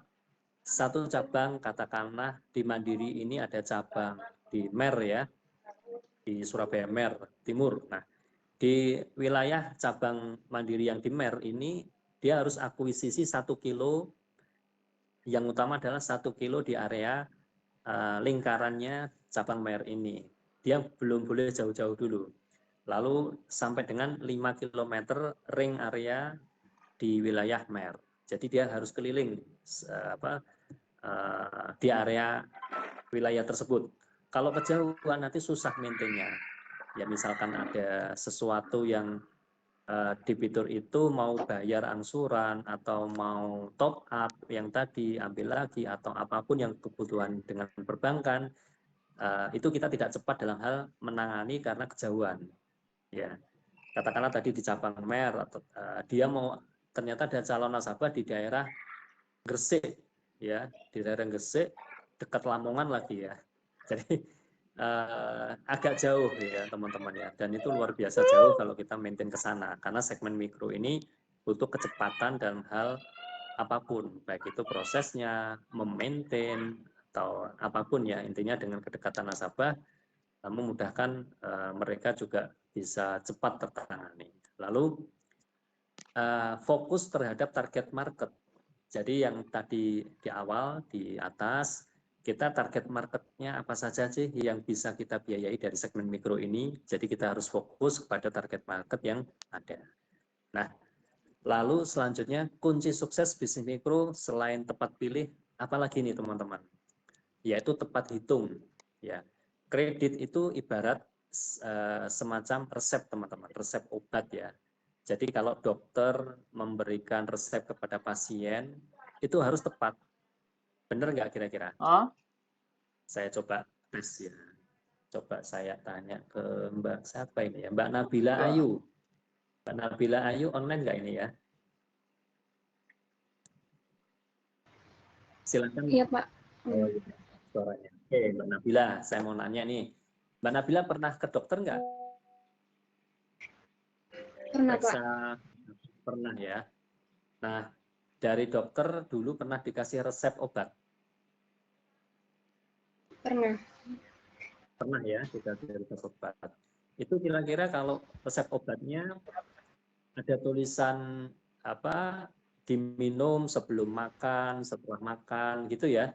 satu cabang katakanlah di Mandiri ini ada cabang di Mer ya, di Surabaya Mer Timur. Nah, di wilayah cabang Mandiri yang di Mer ini dia harus akuisisi 1 kilo, yang utama adalah 1 kilo di area lingkarannya cabang Mer ini. Dia belum boleh jauh-jauh dulu. Lalu sampai dengan 5 km ring area di wilayah Mer. Jadi dia harus keliling di area wilayah tersebut. Kalau kejauhan nanti susah maintainnya. Ya misalkan ada sesuatu yang debitur itu mau bayar angsuran atau mau top up yang tadi ambil lagi atau apapun yang kebutuhan dengan perbankan, itu kita tidak cepat dalam hal menangani karena kejauhan. Ya, katakanlah tadi di cabang Mer atau dia mau ternyata ada calon nasabah di daerah Gresik ya, di daerah Gresik dekat Lamongan lagi ya. Jadi agak jauh ya teman-teman ya, dan itu luar biasa jauh kalau kita maintain ke sana karena segmen mikro ini butuh kecepatan dalam hal apapun, baik itu prosesnya, memaintain atau apapun ya, intinya dengan kedekatan nasabah memudahkan mereka juga bisa cepat tertangani. Lalu fokus terhadap target market. Jadi yang tadi di awal di atas kita target marketnya apa saja sih yang bisa kita biayai dari segmen mikro ini. Jadi kita harus fokus kepada target market yang ada. Nah, lalu selanjutnya kunci sukses bisnis mikro selain tepat pilih, apalagi nih teman-teman? Yaitu tepat hitung. Ya, kredit itu ibarat semacam resep teman-teman, resep obat ya. Jadi kalau dokter memberikan resep kepada pasien itu harus tepat. Benar nggak kira-kira? Oh, Saya coba tes ya. Coba saya tanya ke Mbak siapa ini ya? Mbak Nabila Ayu. Mbak Nabila Ayu online nggak ini ya? Silakan. Iya, Pak. Oh, iya. Suaranya. Oke, Mbak Nabila, saya mau nanya nih. Mbak Nabila pernah ke dokter nggak? Pernah, Pak. Periksa pernah ya. Nah, dari dokter dulu pernah dikasih resep obat. Pernah. Pernah ya, dikasih resep obat. Itu kira-kira kalau resep obatnya ada tulisan apa diminum sebelum makan, setelah makan gitu ya.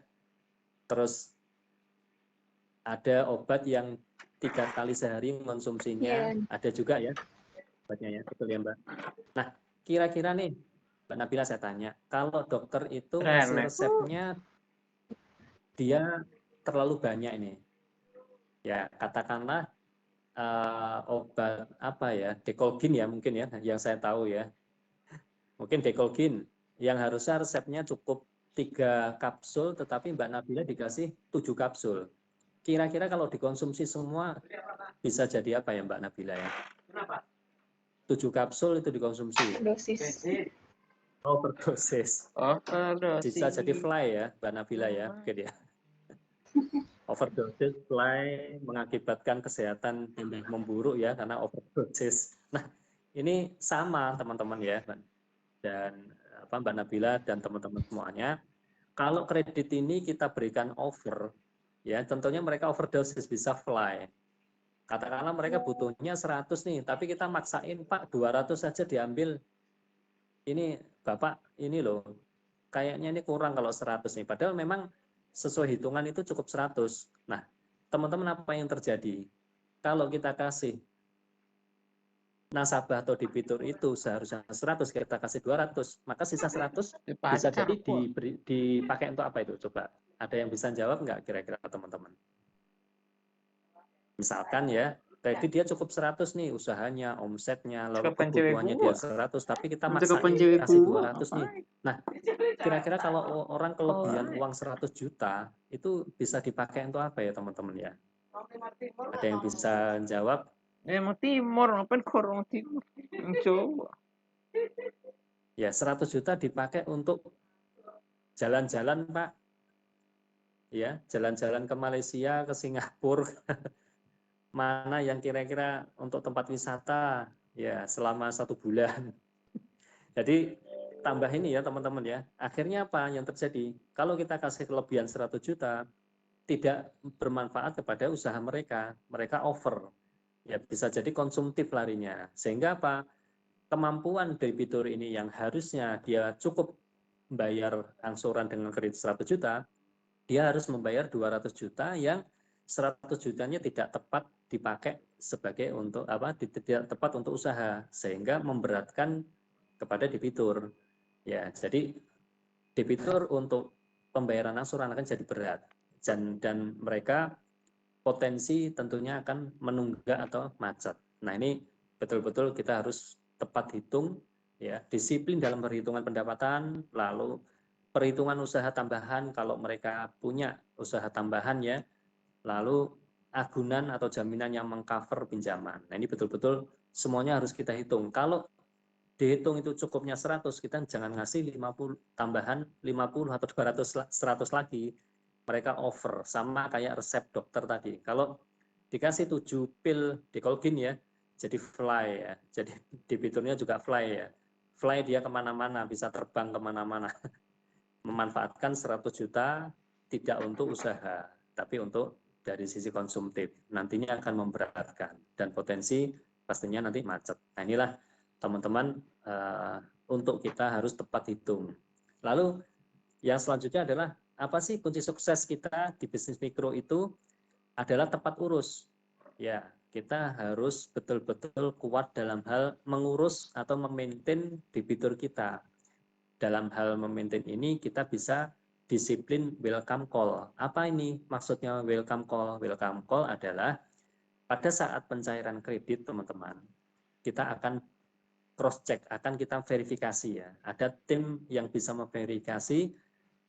Terus ada obat yang 3 kali sehari mengonsumsinya, Iya. ada juga ya obatnya ya, betul ya Mbak. Nah, kira-kira nih Mbak Nabila saya tanya, kalau dokter itu ngasih Keren, resepnya dia terlalu banyak ini, ya katakanlah obat apa ya, Decolgin ya mungkin ya, yang saya tahu ya, mungkin Decolgin yang harusnya resepnya cukup 3 kapsul, tetapi Mbak Nabila dikasih 7 kapsul. Kira-kira kalau dikonsumsi semua bisa jadi apa ya Mbak Nabila ya? 7 kapsul itu dikonsumsi. Dosis. Overdosis. Bisa jadi fly ya Mbak Nabila ya, mungkin ya. Overdosis fly mengakibatkan kesehatan memburuk ya karena overdosis. Nah, ini sama teman-teman ya, dan Mbak Nabila dan teman-teman semuanya. Kalau kredit ini kita berikan over, ya tentunya mereka overdosis bisa fly. Katakanlah mereka butuhnya 100 nih, tapi kita maksain Pak 200 saja diambil. Ini Bapak ini loh, kayaknya ini kurang kalau 100 nih. Padahal memang sesuai hitungan itu cukup 100. Nah, teman-teman apa yang terjadi? Kalau kita kasih nasabah atau debitur itu seharusnya 100, kita kasih 200, maka sisa 100 bisa jadi dipakai untuk apa itu? Coba, ada yang bisa jawab nggak kira-kira teman-teman? Misalkan ya, tadi dia cukup 100 nih usahanya, omsetnya, lalu kebutuhannya dia 100, tapi kita maksain kasih 200 nih. Nah, kira-kira kalau orang kelebihan uang 100 juta, itu bisa dipakai untuk apa ya teman-teman ya? Ada yang bisa jawab? mau timur, ngapain korong timur? Coba. Ya, 100 juta dipakai untuk jalan-jalan, Pak. Ya, jalan-jalan ke Malaysia, ke Singapura. Mana yang kira-kira untuk tempat wisata ya selama 1 bulan. Jadi tambah ini ya teman-teman ya. Akhirnya apa yang terjadi? Kalau kita kasih kelebihan 100 juta, tidak bermanfaat kepada usaha mereka. Mereka over. Ya bisa jadi konsumtif larinya. Sehingga apa? Kemampuan debitur ini yang harusnya dia cukup membayar angsuran dengan kredit 100 juta, dia harus membayar 200 juta yang 100 jutanya tidak tepat dipakai sebagai untuk apa? Tidak tepat untuk usaha, sehingga memberatkan kepada debitur. Ya, jadi debitur untuk pembayaran angsuran akan jadi berat dan mereka potensi tentunya akan menunggak atau macet. Nah, ini betul-betul kita harus tepat hitung ya, disiplin dalam perhitungan pendapatan, lalu perhitungan usaha tambahan kalau mereka punya usaha tambahan ya, lalu agunan atau jaminan yang mengcover pinjaman. Nah, ini betul-betul semuanya harus kita hitung. Kalau dihitung itu cukupnya 100, kita jangan ngasih 50 tambahan 50 atau 200 100 lagi. Mereka over, sama kayak resep dokter tadi. Kalau dikasih 7 pil Decolgin ya, jadi fly ya. Jadi debiturnya juga fly ya. Fly dia kemana-mana, bisa terbang kemana-mana. Memanfaatkan 100 juta tidak untuk usaha, tapi untuk dari sisi konsumtif. Nantinya akan memberatkan dan potensi pastinya nanti macet. Nah, inilah teman-teman untuk kita harus tepat hitung. Lalu yang selanjutnya adalah apa sih kunci sukses kita di bisnis mikro itu adalah tepat urus. Ya, kita harus betul-betul kuat dalam hal mengurus atau memaintain debitur kita. Dalam hal memaintain ini kita bisa disiplin welcome call. Apa ini maksudnya welcome call? Welcome call adalah pada saat pencairan kredit teman-teman, kita akan cross check, akan kita verifikasi ya. Ada tim yang bisa memverifikasi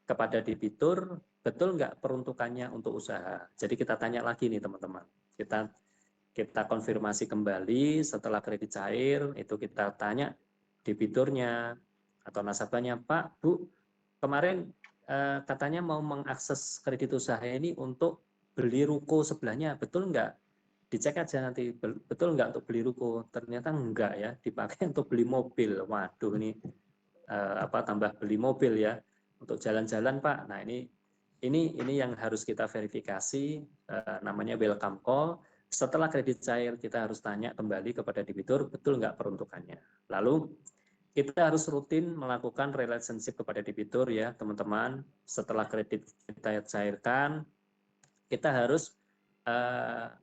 kepada debitur, betul nggak peruntukannya untuk usaha. Jadi kita tanya lagi nih teman-teman. Kita konfirmasi kembali setelah kredit cair, itu kita tanya debiturnya atau nasabahnya, Pak, Bu, kemarin katanya mau mengakses kredit usaha ini untuk beli ruko sebelahnya, betul nggak? Dicek aja nanti, betul nggak untuk beli ruko? Ternyata enggak ya, dipakai untuk beli mobil. Waduh, ini tambah beli mobil ya, untuk jalan-jalan Pak. Nah ini yang harus kita verifikasi, namanya welcome call. Setelah kredit cair kita harus tanya kembali kepada debitur, betul nggak peruntukannya. Lalu kita harus rutin melakukan relationship kepada debitur ya teman-teman. Setelah kredit kita cairkan, kita harus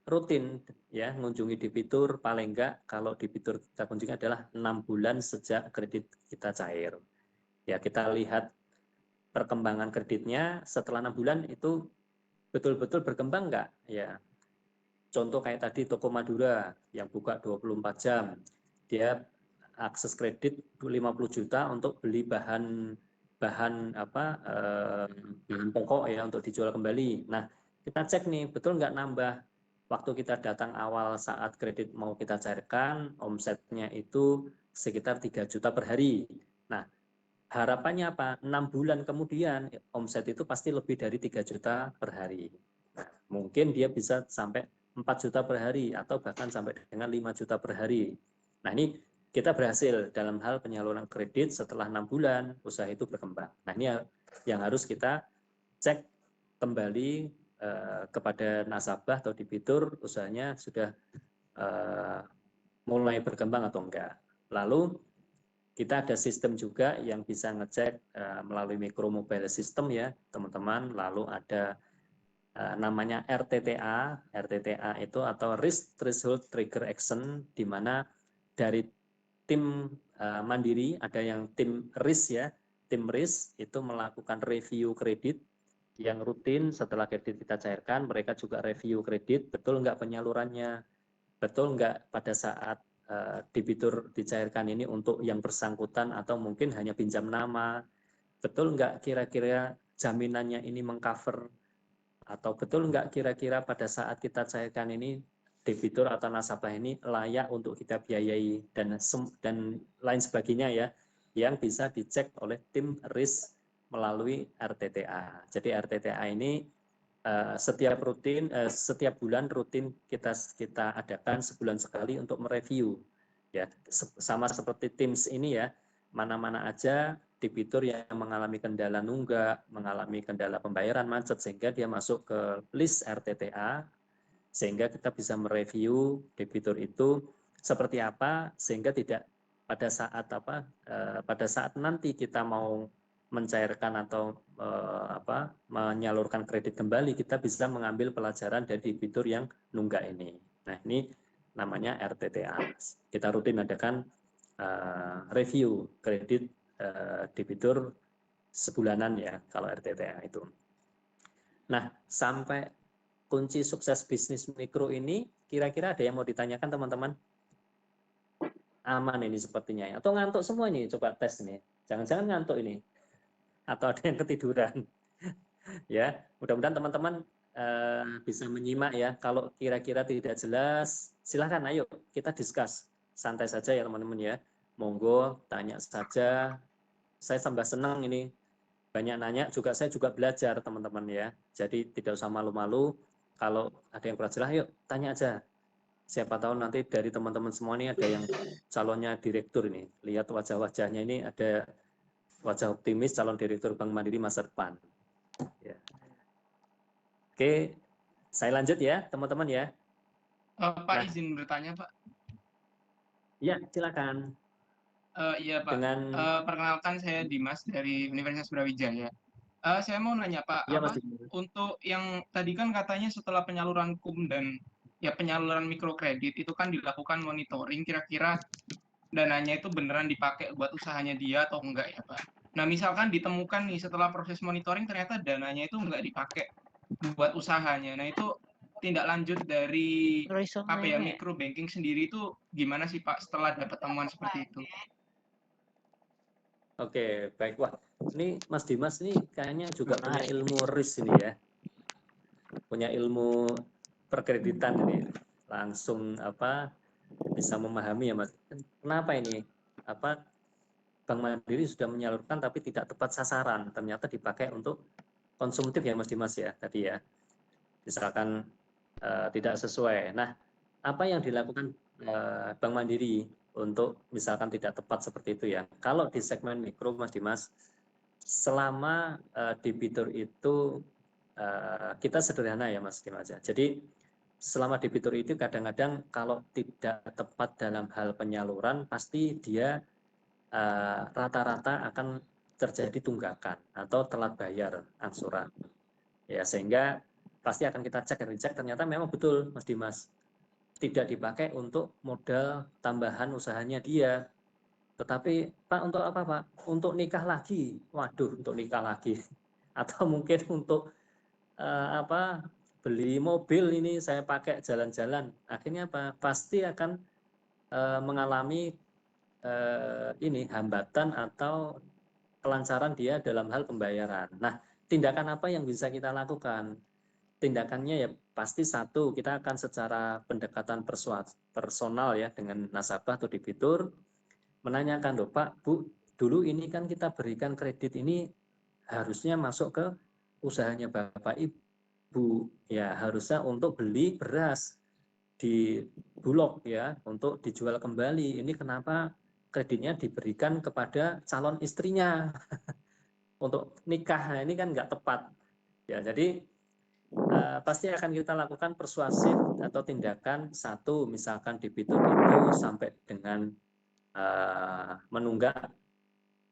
rutin ya mengunjungi debitur, paling enggak kalau debitur kita kunjungi adalah 6 bulan sejak kredit kita cair. Ya, kita lihat perkembangan kreditnya setelah 6 bulan itu betul-betul berkembang enggak ya. Contoh kayak tadi Toko Madura yang buka 24 jam. Dia akses kredit 50 juta untuk beli bahan pokok ya untuk dijual kembali. Nah, kita cek nih, betul nggak nambah waktu kita datang awal saat kredit mau kita cairkan, omsetnya itu sekitar 3 juta per hari. Nah, harapannya apa? 6 bulan kemudian omset itu pasti lebih dari 3 juta per hari. Nah, mungkin dia bisa sampai 4 juta per hari atau bahkan sampai dengan 5 juta per hari. Nah, ini kita berhasil dalam hal penyaluran kredit setelah 6 bulan usaha itu berkembang. Nah, ini yang harus kita cek kembali kepada nasabah atau debitur, usahanya sudah mulai berkembang atau enggak. Lalu kita ada sistem juga yang bisa ngecek melalui micro mobile system ya teman-teman. Lalu ada namanya RTTA. RTTA itu atau Risk Threshold Trigger Action, di mana dari tim mandiri ada yang tim risk ya. Tim risk itu melakukan review kredit yang rutin setelah kredit kita cairkan. Mereka juga review kredit, betul nggak penyalurannya, betul nggak pada saat debitur dicairkan ini untuk yang bersangkutan atau mungkin hanya pinjam nama, betul nggak kira-kira jaminannya ini mengcover, atau betul nggak kira-kira pada saat kita cairkan ini debitur atau nasabah ini layak untuk kita biayai dan lain sebagainya ya, yang bisa dicek oleh tim risk melalui RTTA. Jadi RTTA ini setiap bulan rutin kita adakan sebulan sekali untuk mereview ya, sama seperti Teams ini ya, mana-mana aja debitur yang mengalami kendala nunggak, mengalami kendala pembayaran macet sehingga dia masuk ke list RTTA, sehingga kita bisa mereview debitur itu seperti apa, sehingga tidak pada saat nanti kita mau mencairkan atau menyalurkan kredit kembali, kita bisa mengambil pelajaran dari debitur yang nunggak ini. Nah, ini namanya RTTA. Kita rutin adakan review kredit debitur sebulanan ya kalau RTTA itu. Nah, sampai kunci sukses bisnis mikro ini kira-kira ada yang mau ditanyakan teman-teman? Aman ini sepertinya ya. Atau ngantuk semua ini? Coba tes nih. Jangan-jangan ngantuk ini. Atau ada yang ketiduran. Ya, mudah-mudahan teman-teman bisa menyimak ya. Kalau kira-kira tidak jelas, silakan ayo kita discuss. Santai saja ya teman-teman ya. Monggo tanya saja. Saya tambah senang ini. Banyak nanya juga, saya juga belajar teman-teman ya. Jadi tidak usah malu-malu. Kalau ada yang kurang jelas, yuk tanya aja. Siapa tahu nanti dari teman-teman semua ini ada yang calonnya direktur ini. Lihat wajah-wajahnya ini, ada wajah optimis calon direktur Bank Mandiri masa depan. Ya. Oke, saya lanjut ya teman-teman ya. Pak, izin bertanya Pak. Ya, silakan. Iya Pak. Perkenalkan, saya Dimas dari Universitas Brawijaya. Saya mau nanya Pak, Iya, Mas apa Dimas. untuk yang tadi kan katanya setelah penyaluran KUM dan ya penyaluran mikrokredit itu kan dilakukan monitoring kira-kira dananya itu beneran dipakai buat usahanya dia atau enggak ya Pak. Nah misalkan ditemukan nih setelah proses monitoring ternyata dananya itu enggak dipakai buat usahanya. Nah itu tindak lanjut dari apa ya micro banking sendiri itu gimana sih Pak setelah dapat temuan seperti itu? Oke, baik. Wah, ini Mas Dimas ini kayaknya juga punya ilmu risk ini ya. Punya ilmu perkreditan ini. Langsung apa bisa memahami ya Mas. Kenapa ini? Apa Bank Mandiri sudah menyalurkan tapi tidak tepat sasaran. Ternyata dipakai untuk konsumtif ya Mas Dimas ya tadi ya. Misalkan tidak sesuai. Nah, apa yang dilakukan Bank Mandiri untuk misalkan tidak tepat seperti itu ya. Kalau di segmen mikro Mas Dimas, selama debitur itu kita sederhana ya Mas Dimas ya. Jadi selama debitur itu kadang-kadang kalau tidak tepat dalam hal penyaluran pasti dia rata-rata akan terjadi tunggakan atau telat bayar angsuran. Ya, sehingga pasti akan kita cek dan dicek ternyata memang betul Mas Dimas tidak dipakai untuk modal tambahan usahanya dia. Tetapi Pak untuk apa Pak? Untuk nikah lagi. Waduh, untuk nikah lagi. Atau mungkin untuk apa? Beli mobil ini saya pakai jalan-jalan. Akhirnya apa? Pasti akan mengalami ini hambatan atau kelancaran dia dalam hal pembayaran. Nah, tindakan apa yang bisa kita lakukan? Tindakannya ya pasti satu, kita akan secara pendekatan personal ya dengan nasabah atau debitur menanyakan, loh Pak, Bu, dulu ini kan kita berikan kredit ini harusnya masuk ke usahanya Bapak Ibu, ya harusnya untuk beli beras di Bulog ya, untuk dijual kembali. Ini kenapa kreditnya diberikan kepada calon istrinya untuk nikah? Nah, ini kan nggak tepat. Ya, jadi pasti akan kita lakukan persuasif atau tindakan satu, misalkan debitur itu sampai dengan menunggak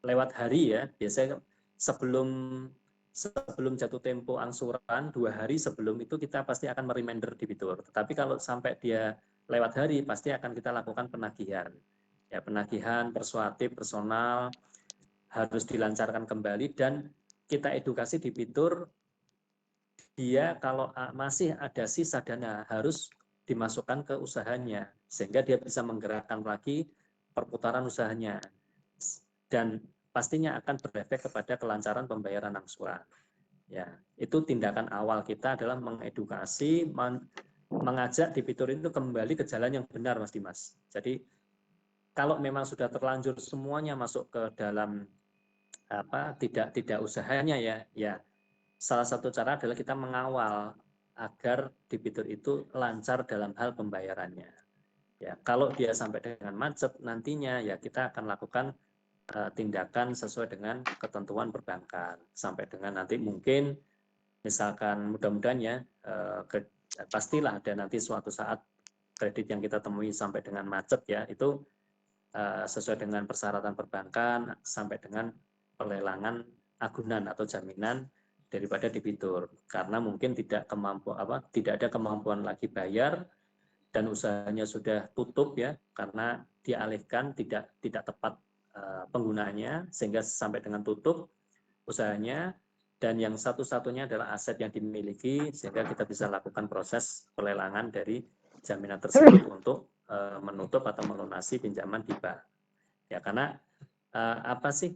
lewat hari ya, biasanya sebelum jatuh tempo angsuran 2 hari sebelum itu kita pasti akan mereminder debitur. Tapi kalau sampai dia lewat hari pasti akan kita lakukan penagihan. Ya, penagihan persuasif personal harus dilancarkan kembali dan kita edukasi debitur dia kalau masih ada sisa dana harus dimasukkan ke usahanya sehingga dia bisa menggerakkan lagi perputaran usahanya dan pastinya akan berefek kepada kelancaran pembayaran angsuran. Ya, itu tindakan awal kita adalah mengedukasi, mengajak debitur itu kembali ke jalan yang benar, Mas Dimas. Jadi kalau memang sudah terlanjur semuanya masuk ke dalam tidak usahanya ya salah satu cara adalah kita mengawal agar debitur itu lancar dalam hal pembayarannya. Ya, kalau dia sampai dengan macet nantinya ya kita akan lakukan tindakan sesuai dengan ketentuan perbankan sampai dengan nanti mungkin misalkan mudah-mudahan ya pastilah ada nanti suatu saat kredit yang kita temui sampai dengan macet ya itu sesuai dengan persyaratan perbankan sampai dengan pelelangan agunan atau jaminan daripada debitur karena mungkin tidak ada kemampuan lagi bayar dan usahanya sudah tutup ya karena dialihkan tidak tepat penggunaannya sehingga sampai dengan tutup usahanya dan yang satu-satunya adalah aset yang dimiliki sehingga kita bisa lakukan proses pelelangan dari jaminan tersebut untuk menutup atau melunasi pinjaman di bank ya karena apa sih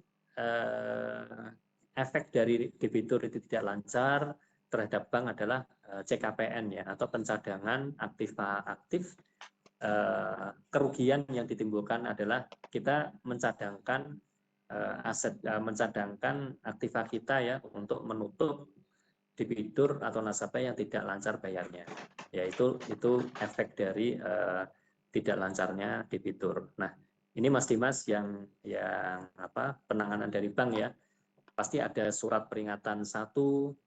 efek dari debitur itu tidak lancar terhadap bank adalah CKPN ya atau pencadangan aktif kerugian yang ditimbulkan adalah kita mencadangkan mencadangkan aktiva kita ya untuk menutup debitur atau nasabah yang tidak lancar bayarnya yaitu efek dari tidak lancarnya debitur. Nah ini Mas Dimas yang penanganan dari bank ya pasti ada surat peringatan 1,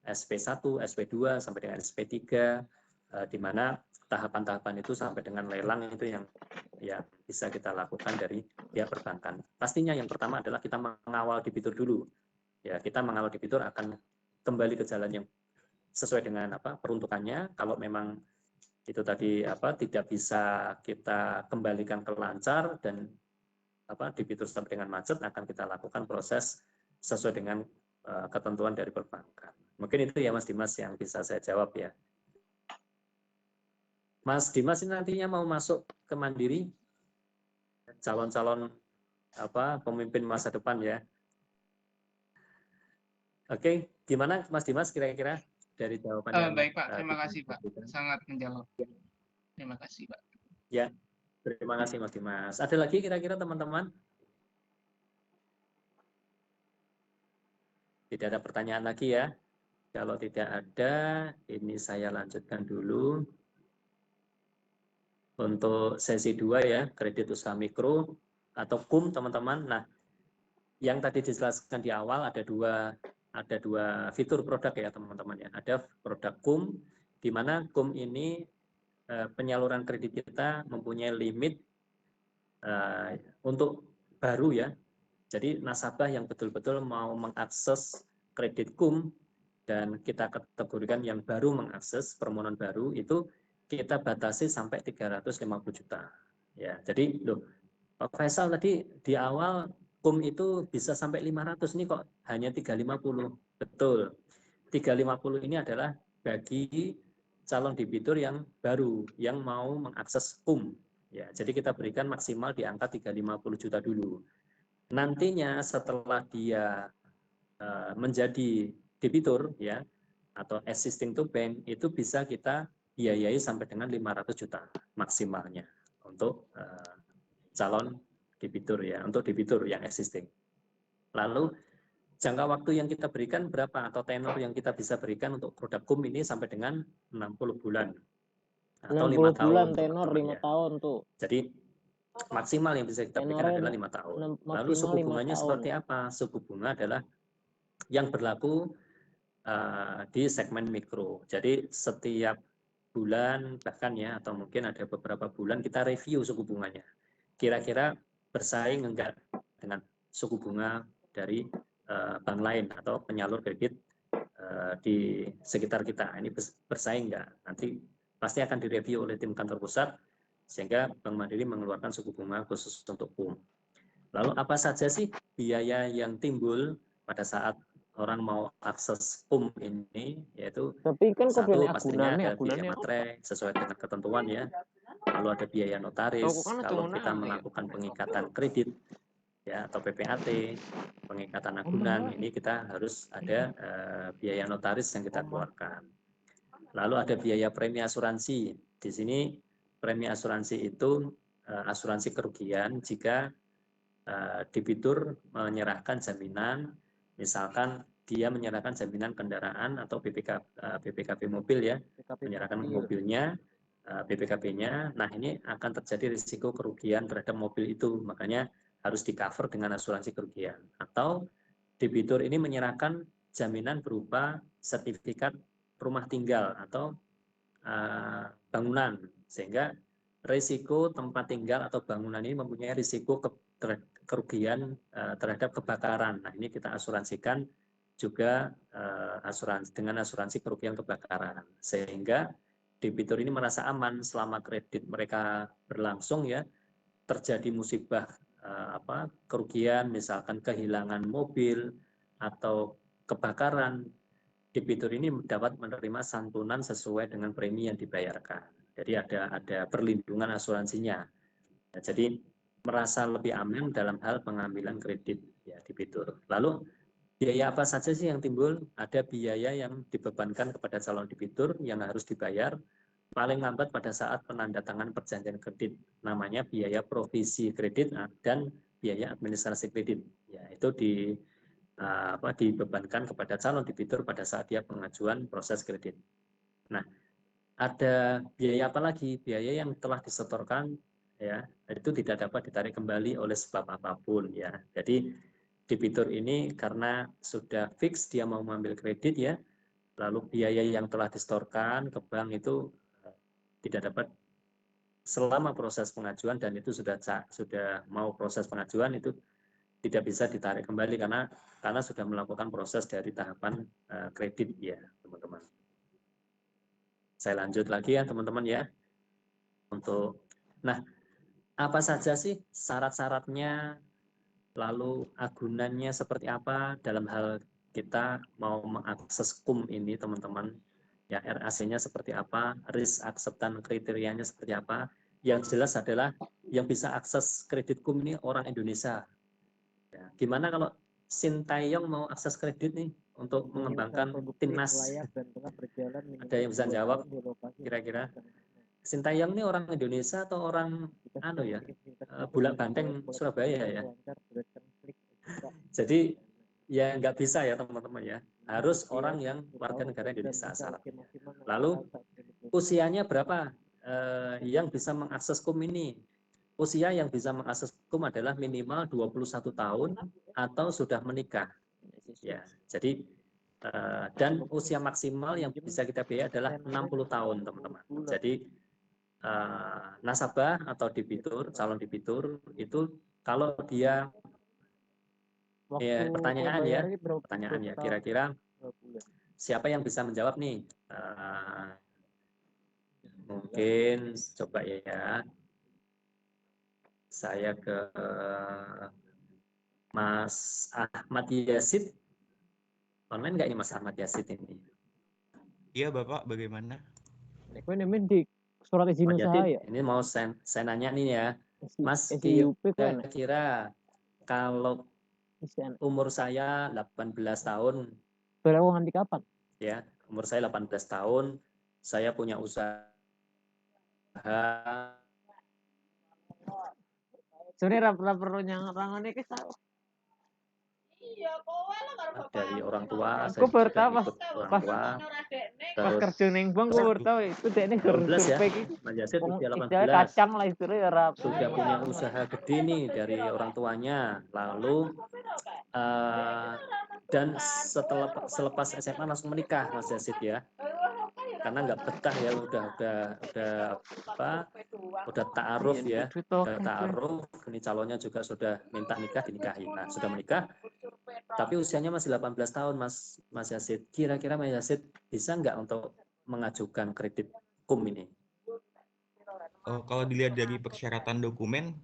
SP1, SP2 sampai dengan SP3 di mana tahapan-tahapan itu sampai dengan lelang itu yang bisa kita lakukan dari pihak perbankan. Pastinya yang pertama adalah kita mengawal debitur dulu. Ya, kita mengawal debitur akan kembali ke jalan yang sesuai dengan peruntukannya. Kalau memang itu tadi tidak bisa kita kembalikan ke lancar dan debitur sampai dengan macet, akan kita lakukan proses sesuai dengan ketentuan dari perbankan. Mungkin itu ya Mas Dimas yang bisa saya jawab ya. Mas Dimas ini nantinya mau masuk ke Mandiri, calon-calon pemimpin masa depan ya. Oke, gimana Mas Dimas kira-kira dari jawaban yang Baik Pak, terima kasih Pak, sangat menjawab. Terima kasih Pak. Ya, terima kasih Mas Dimas. Ada lagi kira-kira teman-teman? Tidak ada pertanyaan lagi ya? Kalau tidak ada, ini saya lanjutkan dulu. Untuk sesi 2 ya, kredit usaha mikro atau KUM teman-teman. Nah, yang tadi dijelaskan di awal ada dua fitur produk ya teman-teman ya. Ada produk KUM, di mana KUM ini penyaluran kredit kita mempunyai limit untuk baru ya. Jadi nasabah yang betul-betul mau mengakses kredit KUM dan kita kategorikan yang baru mengakses permohonan baru itu kita batasi sampai 350 juta. Ya, jadi Pak Faisal tadi di awal KUM itu bisa sampai 500, nih kok hanya 350. Betul. 350 ini adalah bagi calon debitur yang baru yang mau mengakses KUM. Ya, jadi kita berikan maksimal di angka 350 juta dulu. Nantinya setelah dia menjadi debitur ya atau existing to bank itu bisa kita biayai sampai dengan 500 juta maksimalnya untuk calon debitur ya, untuk debitur yang existing. Lalu jangka waktu yang kita berikan berapa atau tenor yang kita bisa berikan untuk produk KUM ini sampai dengan 60 bulan atau 5 tahun tenor 5 tahun tuh. Jadi maksimal yang bisa kita berikan adalah 5 tahun. Lalu suku bunganya seperti apa? Suku bunga adalah yang berlaku di segmen mikro. Jadi setiap bulan bahkan ya atau mungkin ada beberapa bulan kita review suku bunganya. Kira-kira bersaing enggak dengan suku bunga dari bank lain atau penyalur kredit di sekitar kita. Ini bersaing enggak? Nanti pasti akan direview oleh tim kantor pusat sehingga Bank Mandiri mengeluarkan suku bunga khusus untuk KUM. Lalu apa saja sih biaya yang timbul pada saat orang mau akses KUM ini, yaitu Tapi kan satu pastinya ada biaya materai sesuai dengan ketentuan ya. Lalu ada biaya notaris kalau kita melakukan pengikatan kredit ya atau PPAT, pengikatan agunan, ini kita harus ada biaya notaris yang kita keluarkan. Lalu ada biaya premi asuransi. Di sini premi asuransi itu asuransi kerugian jika debitur menyerahkan jaminan, misalkan dia menyerahkan jaminan kendaraan atau BPKB mobil ya, menyerahkan mobilnya, BPKB-nya. Nah, ini akan terjadi risiko kerugian terhadap mobil itu, makanya harus di-cover dengan asuransi kerugian. Atau debitur ini menyerahkan jaminan berupa sertifikat rumah tinggal atau bangunan, sehingga risiko tempat tinggal atau bangunan ini mempunyai risiko kerugian terhadap kebakaran. Nah, ini kita asuransikan juga dengan asuransi kerugian kebakaran, sehingga debitur ini merasa aman selama kredit mereka berlangsung ya. Terjadi musibah kerugian, misalkan kehilangan mobil atau kebakaran, debitur ini dapat menerima santunan sesuai dengan premi yang dibayarkan. Jadi ada perlindungan asuransinya. Nah, jadi merasa lebih aman dalam hal pengambilan kredit ya debitur. Lalu biaya apa saja sih yang timbul? Ada biaya yang dibebankan kepada calon debitur yang harus dibayar paling lambat pada saat penandatangan perjanjian kredit. Namanya biaya provisi kredit dan biaya administrasi kredit. Ya, itu dibebankan kepada calon debitur pada saat dia pengajuan proses kredit. Nah, ada biaya apa lagi? Biaya yang telah disetorkan ya, itu tidak dapat ditarik kembali oleh sebab apapun ya. Jadi debitur ini karena sudah fix dia mau mengambil kredit ya, lalu biaya yang telah disetorkan ke bank itu tidak dapat selama proses pengajuan dan itu sudah mau proses pengajuan itu tidak bisa ditarik kembali karena sudah melakukan proses dari tahapan kredit ya, teman-teman. Saya lanjut lagi ya, teman-teman ya. Nah, apa saja sih syarat-syaratnya, lalu agunannya seperti apa dalam hal kita mau mengakses KUM ini, teman-teman. Ya, RAC-nya seperti apa, risk acceptance kriterianya seperti apa. Yang jelas adalah yang bisa akses kredit KUM ini orang Indonesia. Ya, gimana kalau Sintayong mau akses kredit nih untuk mengembangkan timnas? Ada yang bisa jawab kira-kira? Sintayong ini orang Indonesia atau orang Bulak Banteng Surabaya ya? Jadi ya nggak bisa ya teman-teman ya, harus orang yang warga negara Indonesia syaratnya. Lalu usianya berapa yang bisa mengakses KUM ini? Usia yang bisa mengakses KUM adalah minimal 21 tahun atau sudah menikah. Ya, jadi dan usia maksimal yang bisa kita biayai adalah 60 tahun, teman-teman. Jadi nasabah atau debitur, calon debitur itu kalau dia pertanyaan ya, kira-kira siapa yang bisa menjawab nih? Mungkin coba ya, saya ke Mas Ahmad Yasid. Online nggak ini Mas Ahmad Yasid ini? Iya Bapak, bagaimana? di surat izin usaha ya. Ini mau saya nanya nih ya, Mas, kira-kira kalau umur saya 18 tahun, Berapa nanti kapan? Ya, umur saya 18 tahun, saya punya usaha. Sebenarnya perlu rangannya ke Dari orang tua, Aku saya juga bertapa ikut orang tua. pas kerja neng bang, gue bertahu itu dia 12 ya, survei Mas Yasid usia 18. kacang lah istilahnya rap. Sudah punya usaha gede nih dari orang tuanya. Lalu dan selepas SMA langsung menikah Mas Yasid ya. Karena nggak betah ya, udah ta'aruf ya, udah ta'aruf, ini calonnya juga sudah minta nikah, dinikahi. Nah, sudah menikah, tapi usianya masih 18 tahun Mas Yasid. Kira-kira Mas Yasid bisa nggak untuk mengajukan kredit KUM ini? Kalau dilihat dari persyaratan dokumen,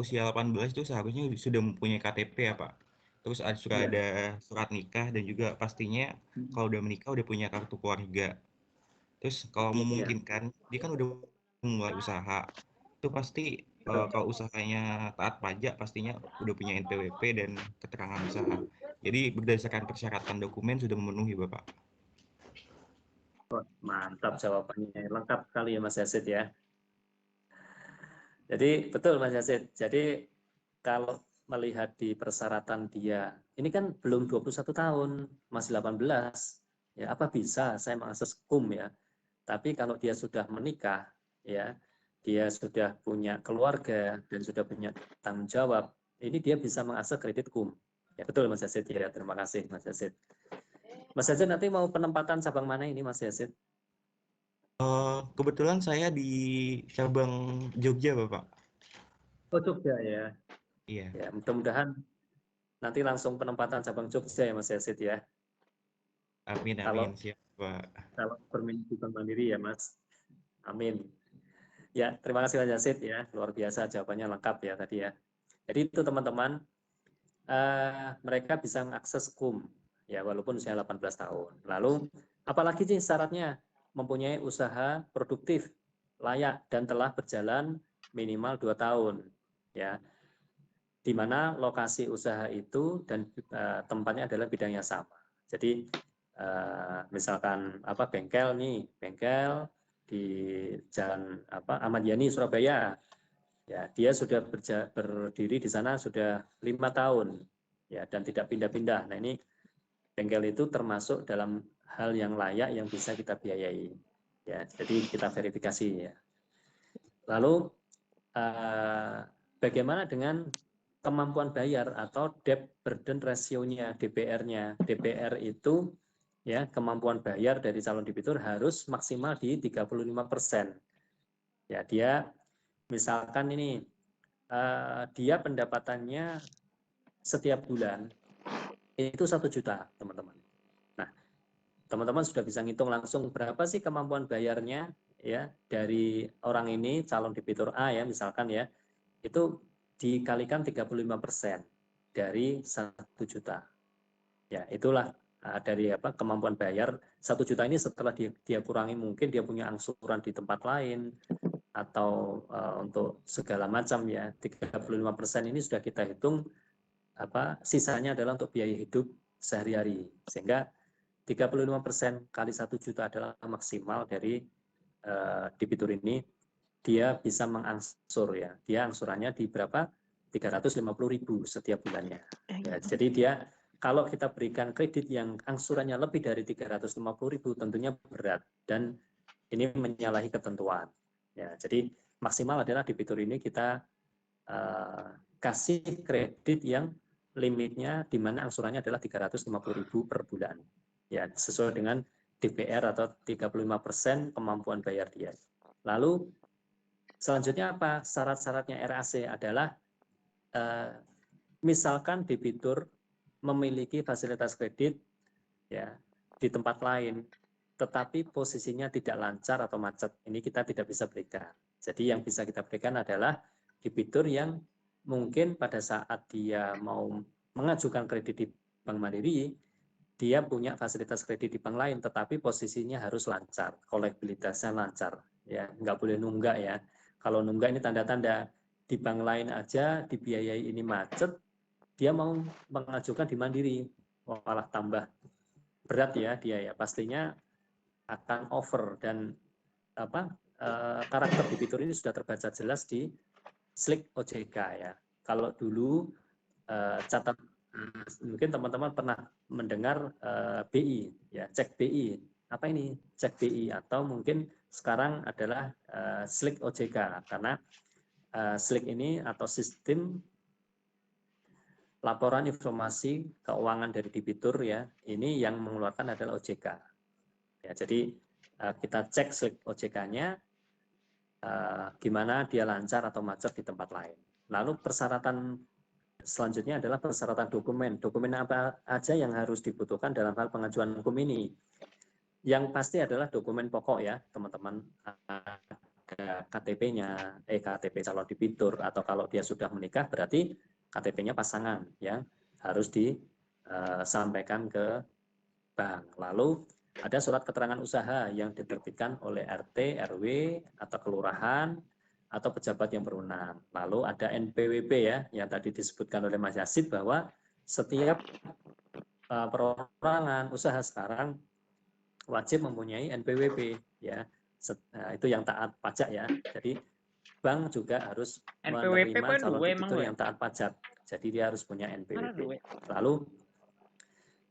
usia 18 itu seharusnya sudah mempunyai KTP ya Pak. Terus sudah ada surat nikah dan juga pastinya kalau udah menikah udah punya kartu keluarga. Terus kalau memungkinkan, dia kan udah mulai usaha, itu pasti kalau usahanya taat pajak pastinya udah punya NPWP dan keterangan usaha. Jadi berdasarkan persyaratan dokumen sudah memenuhi Bapak. Mantap jawabannya, lengkap kali ya Mas Yasid ya. Jadi betul Mas Yasid, jadi kalau melihat di persyaratan dia, ini kan belum 21 tahun, masih 18, ya apa bisa saya mengakses KUM ya. Tapi kalau dia sudah menikah, ya, dia sudah punya keluarga dan sudah punya tanggung jawab, ini dia bisa mengakses kredit KUM. Ya betul Mas Yasid ya, terima kasih Mas Yasid. Mas Yasid nanti mau penempatan cabang mana ini Mas Yasid? Kebetulan saya di cabang Jogja Bapak. Oh Jogja ya. Iya. Ya mudah-mudahan nanti langsung penempatan cabang Jogja ya Mas Yasid ya. Amin, siap Pak. Kalau berminat di Bank Mandiri ya Mas. Amin. Ya, terima kasih Mas Yasid ya, luar biasa jawabannya lengkap ya tadi ya. Jadi itu teman-teman, mereka bisa mengakses KUM ya walaupun usia 18 tahun. Lalu apalagi sih syaratnya? Mempunyai usaha produktif, layak dan telah berjalan minimal 2 tahun ya. Di mana lokasi usaha itu dan tempatnya adalah bidang yang sama. Jadi misalkan bengkel di Jalan Ahmad Yani Surabaya, ya dia sudah berdiri di sana sudah 5 tahun, ya dan tidak pindah-pindah. Nah ini bengkel itu termasuk dalam hal yang layak yang bisa kita biayai, ya jadi kita verifikasi ya. Lalu bagaimana dengan kemampuan bayar atau debt burden ratio-nya, DBR-nya. DBR itu ya kemampuan bayar dari calon debitur harus maksimal di 35%. Ya dia misalkan ini dia pendapatannya setiap bulan itu 1 juta, teman-teman. Nah, teman-teman sudah bisa ngitung langsung berapa sih kemampuan bayarnya ya dari orang ini, calon debitur A ya misalkan ya, itu dikalikan 35% dari 1 juta. Ya, itulah dari kemampuan bayar 1 juta ini setelah dia kurangi mungkin dia punya angsuran di tempat lain atau untuk segala macam ya. 35% ini sudah kita hitung sisanya adalah untuk biaya hidup sehari-hari. Sehingga 35% kali 1 juta adalah maksimal dari debitur ini. Dia bisa mengangsur ya. Dia angsurannya di berapa? 350.000 setiap bulannya. Ya, jadi dia kalau kita berikan kredit yang angsurannya lebih dari 350.000 tentunya berat dan ini menyalahi ketentuan. Ya, jadi maksimal adalah debitur ini kita kasih kredit yang limitnya di mana angsurannya adalah 350.000 per bulan. Ya, sesuai dengan DPR atau 35% kemampuan bayar dia. Lalu selanjutnya apa? Syarat-syaratnya RAC adalah misalkan debitur memiliki fasilitas kredit ya di tempat lain, tetapi posisinya tidak lancar atau macet. Ini kita tidak bisa berikan. Jadi yang bisa kita berikan adalah debitur yang mungkin pada saat dia mau mengajukan kredit di Bank Mandiri, dia punya fasilitas kredit di bank lain, tetapi posisinya harus lancar, kolektibilitasnya lancar, ya nggak boleh nunggak ya. Kalau nunggak ini tanda-tanda di bank lain aja dibiayai ini macet, dia mau mengajukan di Mandiri, malah tambah berat ya dia ya, pastinya akan over dan karakter debitur ini sudah terbaca jelas di SLIK OJK ya. Kalau dulu mungkin teman-teman pernah mendengar BI ya, cek BI. Apa ini cek BI? Atau mungkin sekarang adalah SLIK OJK karena SLIK ini atau sistem laporan informasi keuangan dari debitur ya, ini yang mengeluarkan adalah OJK. Ya, jadi kita cek SLIK OJK-nya gimana dia lancar atau macet di tempat lain. Lalu persyaratan selanjutnya adalah persyaratan dokumen. Dokumen apa aja yang harus dibutuhkan dalam hal pengajuan hukum ini? Yang pasti adalah dokumen pokok ya, teman-teman. KTP-nya, KTP calon debitur, atau kalau dia sudah menikah berarti KTP-nya pasangan yang harus disampaikan ke bank. Lalu ada surat keterangan usaha yang diterbitkan oleh RT, RW, atau kelurahan, atau pejabat yang berwenang. Lalu ada NPWP ya, yang tadi disebutkan oleh Mas Yasid bahwa setiap perorangan usaha sekarang wajib mempunyai NPWP ya. Itu yang taat pajak ya. Jadi bank juga harus menerima calon debitur yang taat pajak. Jadi dia harus punya NPWP. Lalu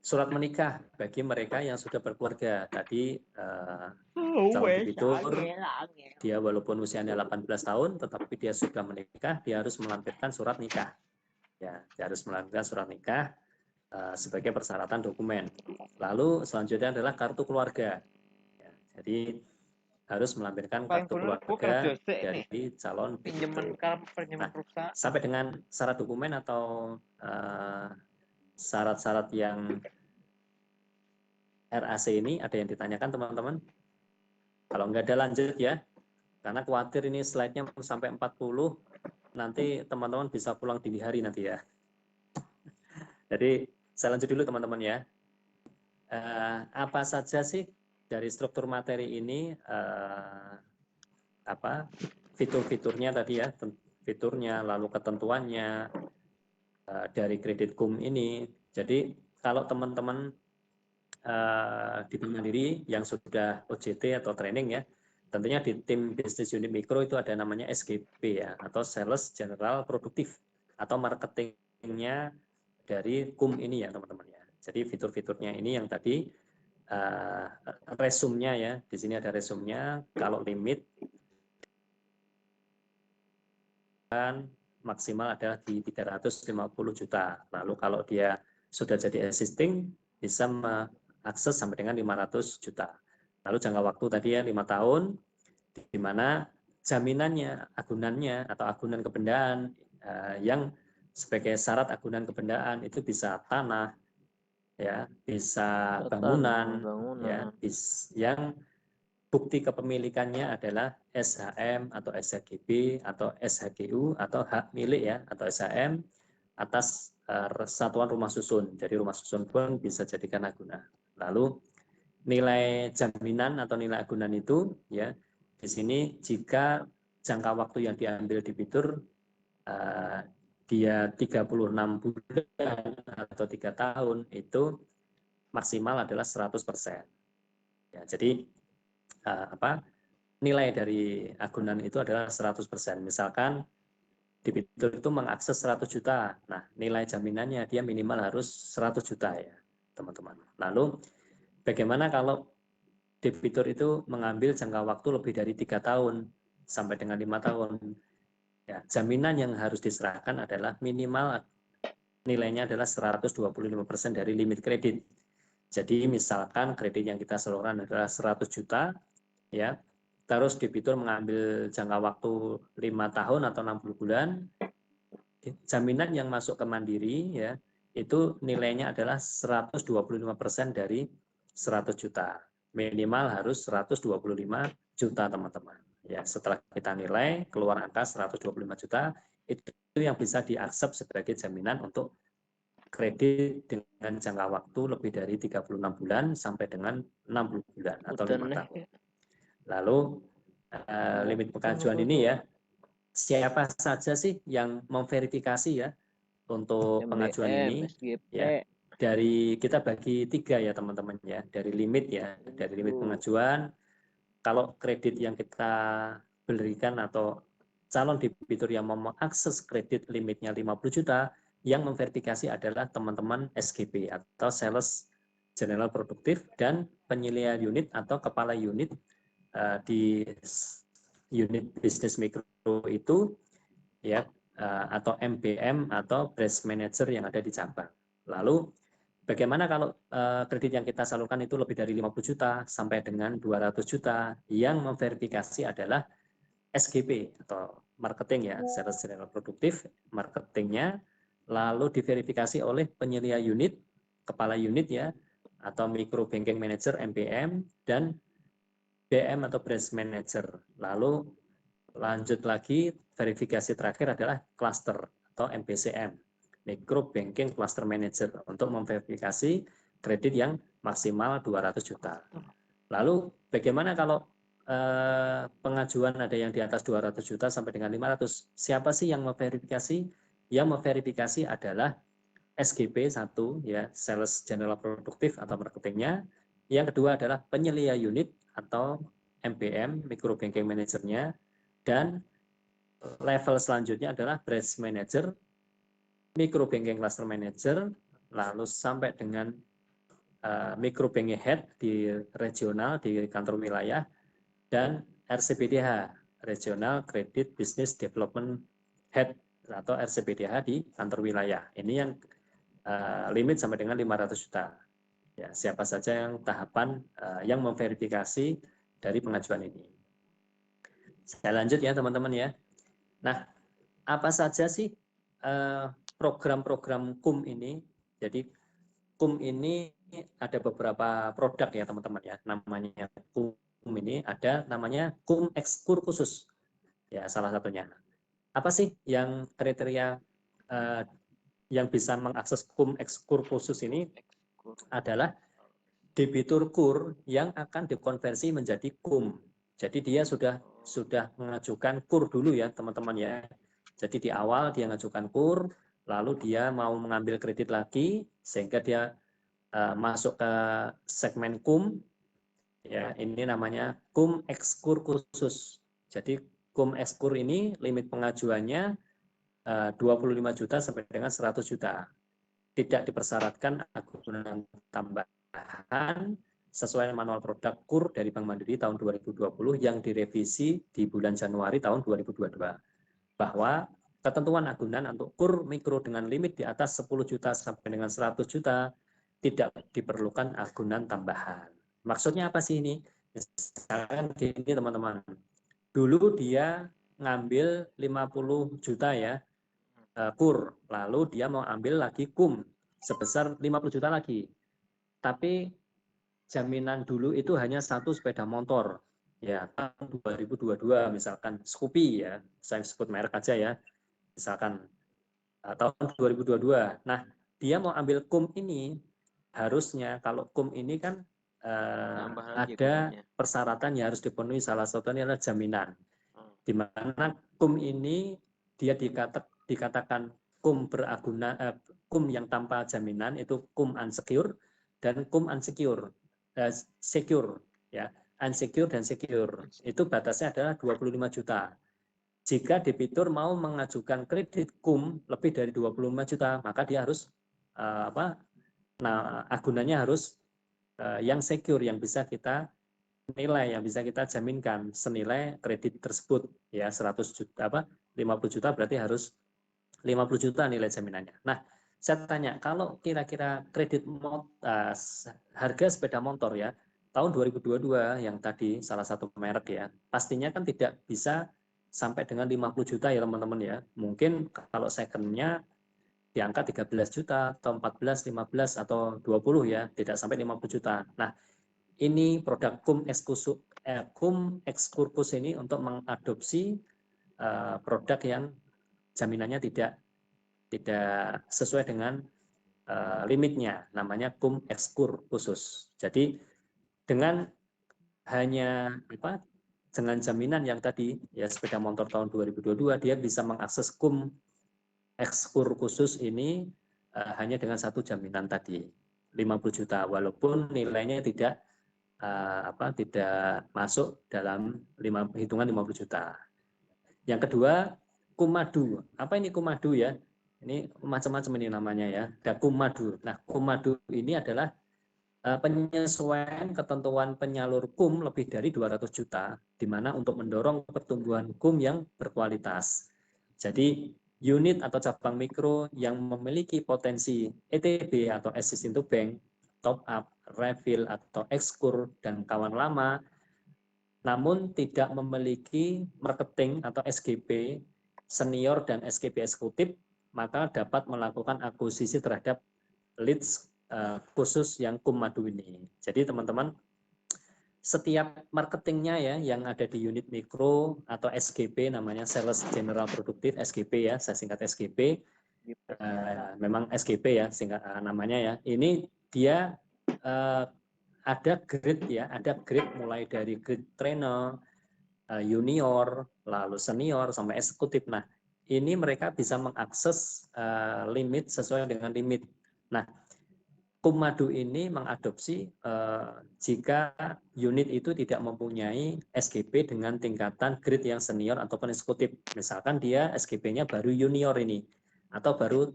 surat menikah bagi mereka yang sudah berkeluarga. Tadi calon debitur dia walaupun usianya 18 tahun tetapi dia sudah menikah, dia harus melampirkan surat nikah. Ya, dia harus melampirkan surat nikah sebagai persyaratan dokumen. Lalu selanjutnya adalah kartu keluarga. Ya, jadi harus melampirkan kartu keluarga dari calon debitur. Nah, sampai dengan syarat dokumen atau syarat-syarat yang RAC ini ada yang ditanyakan teman-teman? Kalau nggak ada lanjut ya, karena khawatir ini slide-nya sampai 40, nanti teman-teman bisa pulang dini hari nanti ya. Jadi saya lanjut dulu teman-teman ya. Apa saja sih dari struktur materi ini, fitur-fiturnya tadi ya, fiturnya, lalu ketentuannya dari kredit kum ini. Jadi kalau teman-teman di Bank Mandiri yang sudah OJT atau training ya, tentunya di tim bisnis unit mikro itu ada namanya SGP ya, atau Sales General Produktif atau marketingnya dari kum ini ya teman-teman ya. Jadi fitur-fiturnya ini yang tadi resumnya ya, di sini ada resumnya. Kalau limit kan maksimal adalah di 350 juta. Lalu kalau dia sudah jadi existing bisa akses sampai dengan 500 juta. Lalu jangka waktu tadi ya 5 tahun, di mana jaminannya, agunannya atau agunan kebendaan yang sebagai syarat agunan kebendaan itu bisa tanah, ya, bisa Tanah, bangunan, ya, bangunan. yang bukti kepemilikannya adalah SHM atau SHGB atau SHGU atau hak milik, ya, atau SHM atas satuan rumah susun. Jadi rumah susun pun bisa jadikan agunan. Lalu nilai jaminan atau nilai agunan itu, ya, di sini jika jangka waktu yang diambil debitur dia 36 bulan atau 3 tahun, itu maksimal adalah 100%. Ya, jadi nilai dari agunan itu adalah 100%. Misalkan debitur itu mengakses 100 juta. Nah, nilai jaminannya dia minimal harus 100 juta, ya, teman-teman. Lalu bagaimana kalau debitur itu mengambil jangka waktu lebih dari 3 tahun sampai dengan 5 tahun? Ya, jaminan yang harus diserahkan adalah minimal nilainya adalah 125% dari limit kredit. Jadi misalkan kredit yang kita salurkan adalah 100 juta, ya, terus debitur mengambil jangka waktu 5 tahun atau 60 bulan, jaminan yang masuk ke Mandiri, ya, itu nilainya adalah 125% dari 100 juta. Minimal harus 125 juta, teman-teman. Ya, setelah kita nilai keluar angka 125 juta, itu yang bisa diaksep sebagai jaminan untuk kredit dengan jangka waktu lebih dari 36 bulan sampai dengan 60 bulan atau 5 tahun. Lalu limit pengajuan ini, ya, siapa saja sih yang memverifikasi, ya, untuk pengajuan ini? Ya, dari kita bagi 3, ya, teman-teman, ya, dari limit, ya, dari limit pengajuan. Kalau kredit yang kita berikan atau calon debitur yang mau mengakses kredit limitnya 50 juta, yang memverifikasi adalah teman-teman SGP atau Sales General Produktif dan penyelia unit atau kepala unit di unit bisnis mikro itu, ya, atau MBM atau branch manager yang ada di cabang. Lalu bagaimana kalau kredit yang kita salurkan itu lebih dari 50 juta sampai dengan 200 juta, yang memverifikasi adalah SGP atau marketing, ya, Sales General Produktif, marketingnya, lalu diverifikasi oleh penyelia unit, kepala unit, ya, atau micro banking manager MBM, dan BM atau branch manager. Lalu lanjut lagi, verifikasi terakhir adalah cluster atau MBCM, micro banking cluster manager, untuk memverifikasi kredit yang maksimal 200 juta. Lalu bagaimana kalau pengajuan ada yang di atas 200 juta sampai dengan 500? Siapa sih yang memverifikasi? Yang memverifikasi adalah SGP 1, ya, Sales General Produktif atau marketingnya. Yang kedua adalah penyelia unit atau MBM, micro banking manajernya, dan level selanjutnya adalah branch manager, micro banking cluster manager, lalu sampai dengan micro banking head di regional, di kantor wilayah, dan RCBDH, Regional Credit Business Development Head atau RCBDH di kantor wilayah. Ini yang limit sampai dengan 500 juta. Ya, siapa saja yang tahapan yang memverifikasi dari pengajuan ini. Saya lanjut, ya, teman-teman, ya. Nah, apa saja sih program-program KUM ini? Jadi KUM ini ada beberapa produk, ya, teman-teman, ya. Namanya KUM ini ada namanya KUM Ekskur khusus, ya, salah satunya. Apa sih yang kriteria yang bisa mengakses KUM Ekskur khusus ini? Adalah debitur KUR yang akan dikonversi menjadi KUM. Jadi dia sudah mengajukan KUR dulu, ya, teman-teman, ya. Jadi di awal dia mengajukan KUR, lalu dia mau mengambil kredit lagi sehingga dia masuk ke segmen KUM. Ya, ini namanya KUM Ekskur khusus. Jadi KUM Ekskur ini limit pengajuannya 25 juta sampai dengan 100 juta. Tidak dipersyaratkan agunan tambahan sesuai manual produk KUR dari Bank Mandiri tahun 2020 yang direvisi di bulan Januari tahun 2022. Bahwa ketentuan agunan untuk KUR mikro dengan limit di atas 10 juta sampai dengan 100 juta tidak diperlukan agunan tambahan. Maksudnya apa sih ini? Misalkan gini, teman-teman. Dulu dia ngambil 50 juta, ya, kur, lalu dia mau ambil lagi kum sebesar 50 juta lagi. Tapi jaminan dulu itu hanya satu sepeda motor. Ya, tahun 2022 misalkan Scoopy ya, saya sebut merek aja ya. Misalkan tahun 2022. Nah, dia mau ambil kum ini harusnya kalau kum ini kan ada persyaratan yang harus dipenuhi, salah satunya adalah jaminan. Di mana kum ini dia dikatakan kum kum yang tanpa jaminan itu kum unsecure dan kum unsecure secure ya, unsecure dan secure. Itu batasnya adalah 25 juta. Jika debitur mau mengajukan kredit kum lebih dari 25 juta, maka dia harus agunannya harus yang secure, yang bisa kita nilai, yang bisa kita jaminkan senilai kredit tersebut ya, 100 juta 50 juta berarti harus 50 juta nilai jaminannya. Nah, saya tanya, kalau kira-kira kredit harga sepeda motor ya tahun 2022 yang tadi salah satu merek ya, pastinya kan tidak bisa sampai dengan 50 juta ya teman-teman ya. Mungkin kalau second-nya di angka 13 juta atau 14, 15 atau 20 ya, tidak sampai 50 juta. Nah, ini produk kum excursus ini untuk mengadopsi produk yang jaminannya tidak sesuai dengan limitnya, namanya kum excursus. Jadi dengan hanya dengan jaminan yang tadi ya, sepeda motor tahun 2022 dia bisa mengakses kum excursus ini hanya dengan satu jaminan tadi 50 juta, walaupun nilainya tidak tidak masuk dalam hitungan 50 juta. Yang kedua, kumadu. Apa ini kumadu ya? Ini macam-macam ini namanya ya. Ada kumadu. Nah, kumadu ini adalah penyesuaian ketentuan penyalur kum lebih dari 200 juta, di mana untuk mendorong pertumbuhan kum yang berkualitas. Jadi, unit atau cabang mikro yang memiliki potensi ETB atau existing to bank, top up, refill atau ekskur dan kawan lama, namun tidak memiliki marketing atau SGP senior dan SGP eksekutif, maka dapat melakukan akuisisi terhadap leads khusus yang kum madu ini. Jadi teman-teman, setiap marketingnya ya yang ada di unit mikro atau SGP, namanya Sales General Productive SGP ya, saya singkat SGP, memang SGP ya singkat namanya ya. Ini dia ada grade ya, ada grade mulai dari grade trainer, junior, lalu senior sampai eksekutif. Nah, ini mereka bisa mengakses limit sesuai dengan limit. Nah, Kumadu ini mengadopsi jika unit itu tidak mempunyai SGP dengan tingkatan grade yang senior ataupun eksekutif. Misalkan dia SGP-nya baru junior ini, atau baru